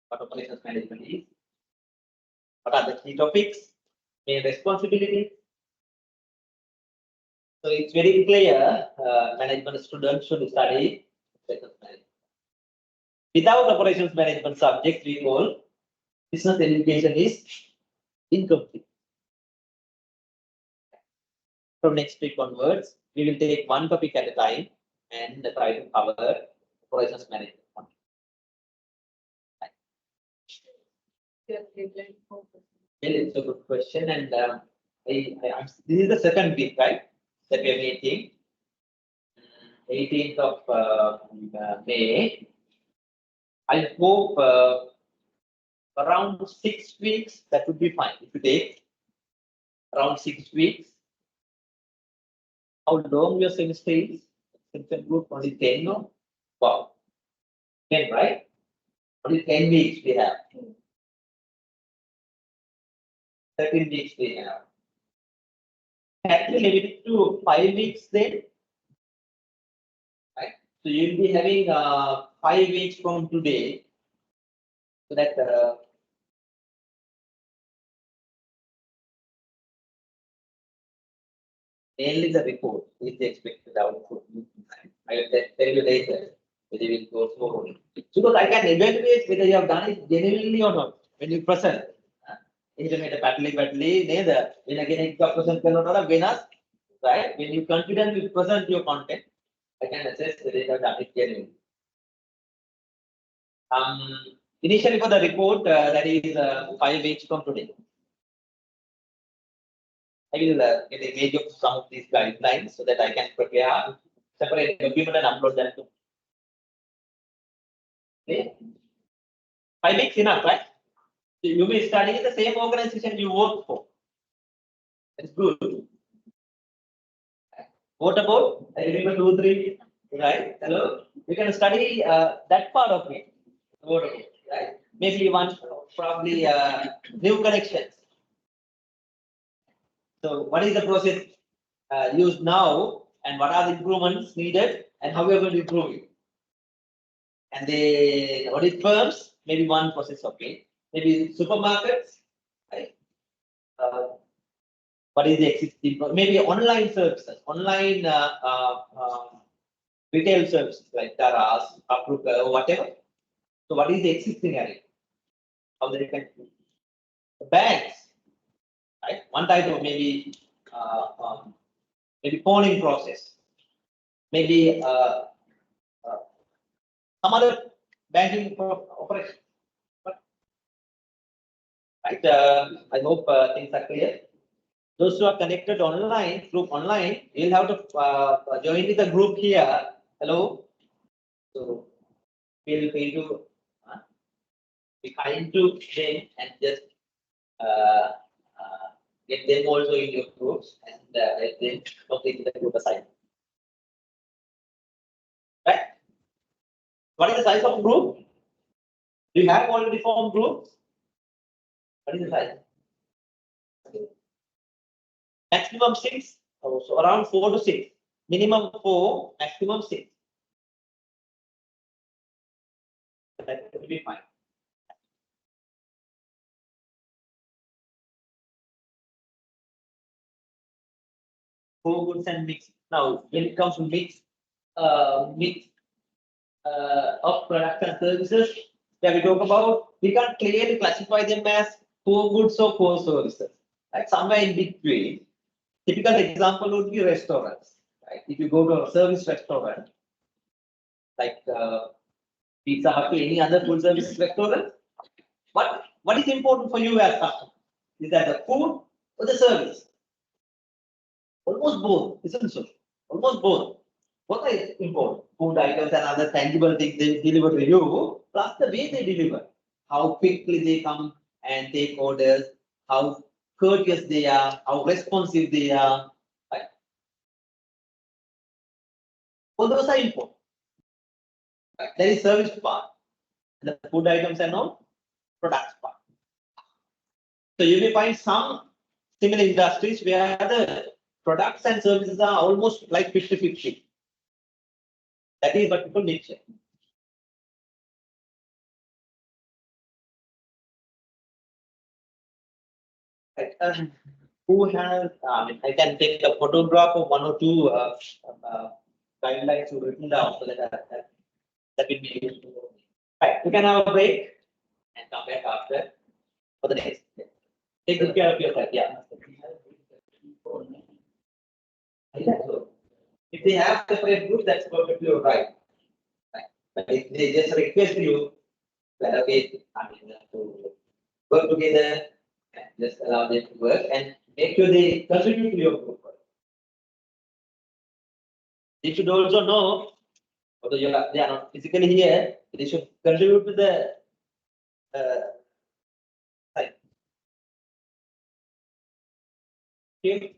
Speaker 1: what operations management is, what are the key topics, main responsibilities. So it's very clear, management students should study operations management. Without operations management subject, we call business education is incomplete. From next week onwards, we will take one topic at a time and try to cover operations management. Well, it's a good question, and this is the second week, right? That we are meeting, 18th of May. I hope around 6 weeks that would be fine. If you take around 6 weeks, how long your semester is? Semester group only 10, no? Wow, 10, right? Only 10 weeks we have. 13 weeks we have. Can we limit it to 5 weeks then? Right? So you'll be having 5 weeks from today. So that mainly the report is the expected output. I will tell you later whether we will go forward. Because I can evaluate whether you have done it genuinely or not when you present. Intermediate battling, neither. When again, present cannot Venus, right? When you confidently present your content, I can assess whether you have done it genuinely. Initially for the report, that is 5 weeks from today. I will get an image of some of these guidelines so that I can prepare separate document and upload them to. Okay. 5 weeks enough, right? So you will be studying in the same organization you work for. That's good. What about? I remember 2, 3, right? Hello. You can study that part of it. What about, right? Maybe one probably new connections. So what is the process used now, and what are the improvements needed, and how we are going to improve it? And the audit firms, maybe one process, okay. Maybe supermarkets, right? What is the existing? Maybe online services, online retail services like Taras, Apruka, or whatever. So what is the existing area? How they can do? The banks, right? One type of maybe polling process, maybe some other banking operation. Right? I hope things are clear. Those who are connected online, through online, you'll have to join with the group here. Hello. So feel free to be kind to them and just get them also in your groups and let them complete the group assignment. Right? What is the size of group? Do you have already formed groups? What is the size? Maximum 6, so around 4 to 6. Minimum 4, maximum 6. That will be fine. Four goods and mix. Now, when it comes to mix of products and services that we talk about, we can't clearly classify them as core goods or core services. Right? Somewhere in between. Typical example would be restaurants. Right? If you go to a service restaurant, like Pizza Hut, any other full service restaurant, what is important for you as customer? Is that the food or the service? Almost both, isn't so? Almost both. What are important? Food items and other tangible things they deliver to you, plus the way they deliver. How quickly they come and take orders, how courteous they are, how responsive they are. Right? All those are important. Right? There is service part. The food items and all products part. So you may find some similar industries where the products and services are almost like 50-50. That is what people nature. Right. Who has? I can take a photograph of 1 or 2 guidelines to written down so that will be useful. Right. We can have a break and come back after for the next. Take good care of yourself. Yeah. So, if they have separate groups, that's perfectly all right. But if they just request you, well, okay, I mean, to work together, and just allow them to work and make sure they contribute to your group. They should also know, although they are not physically here, they should contribute to the site. Okay.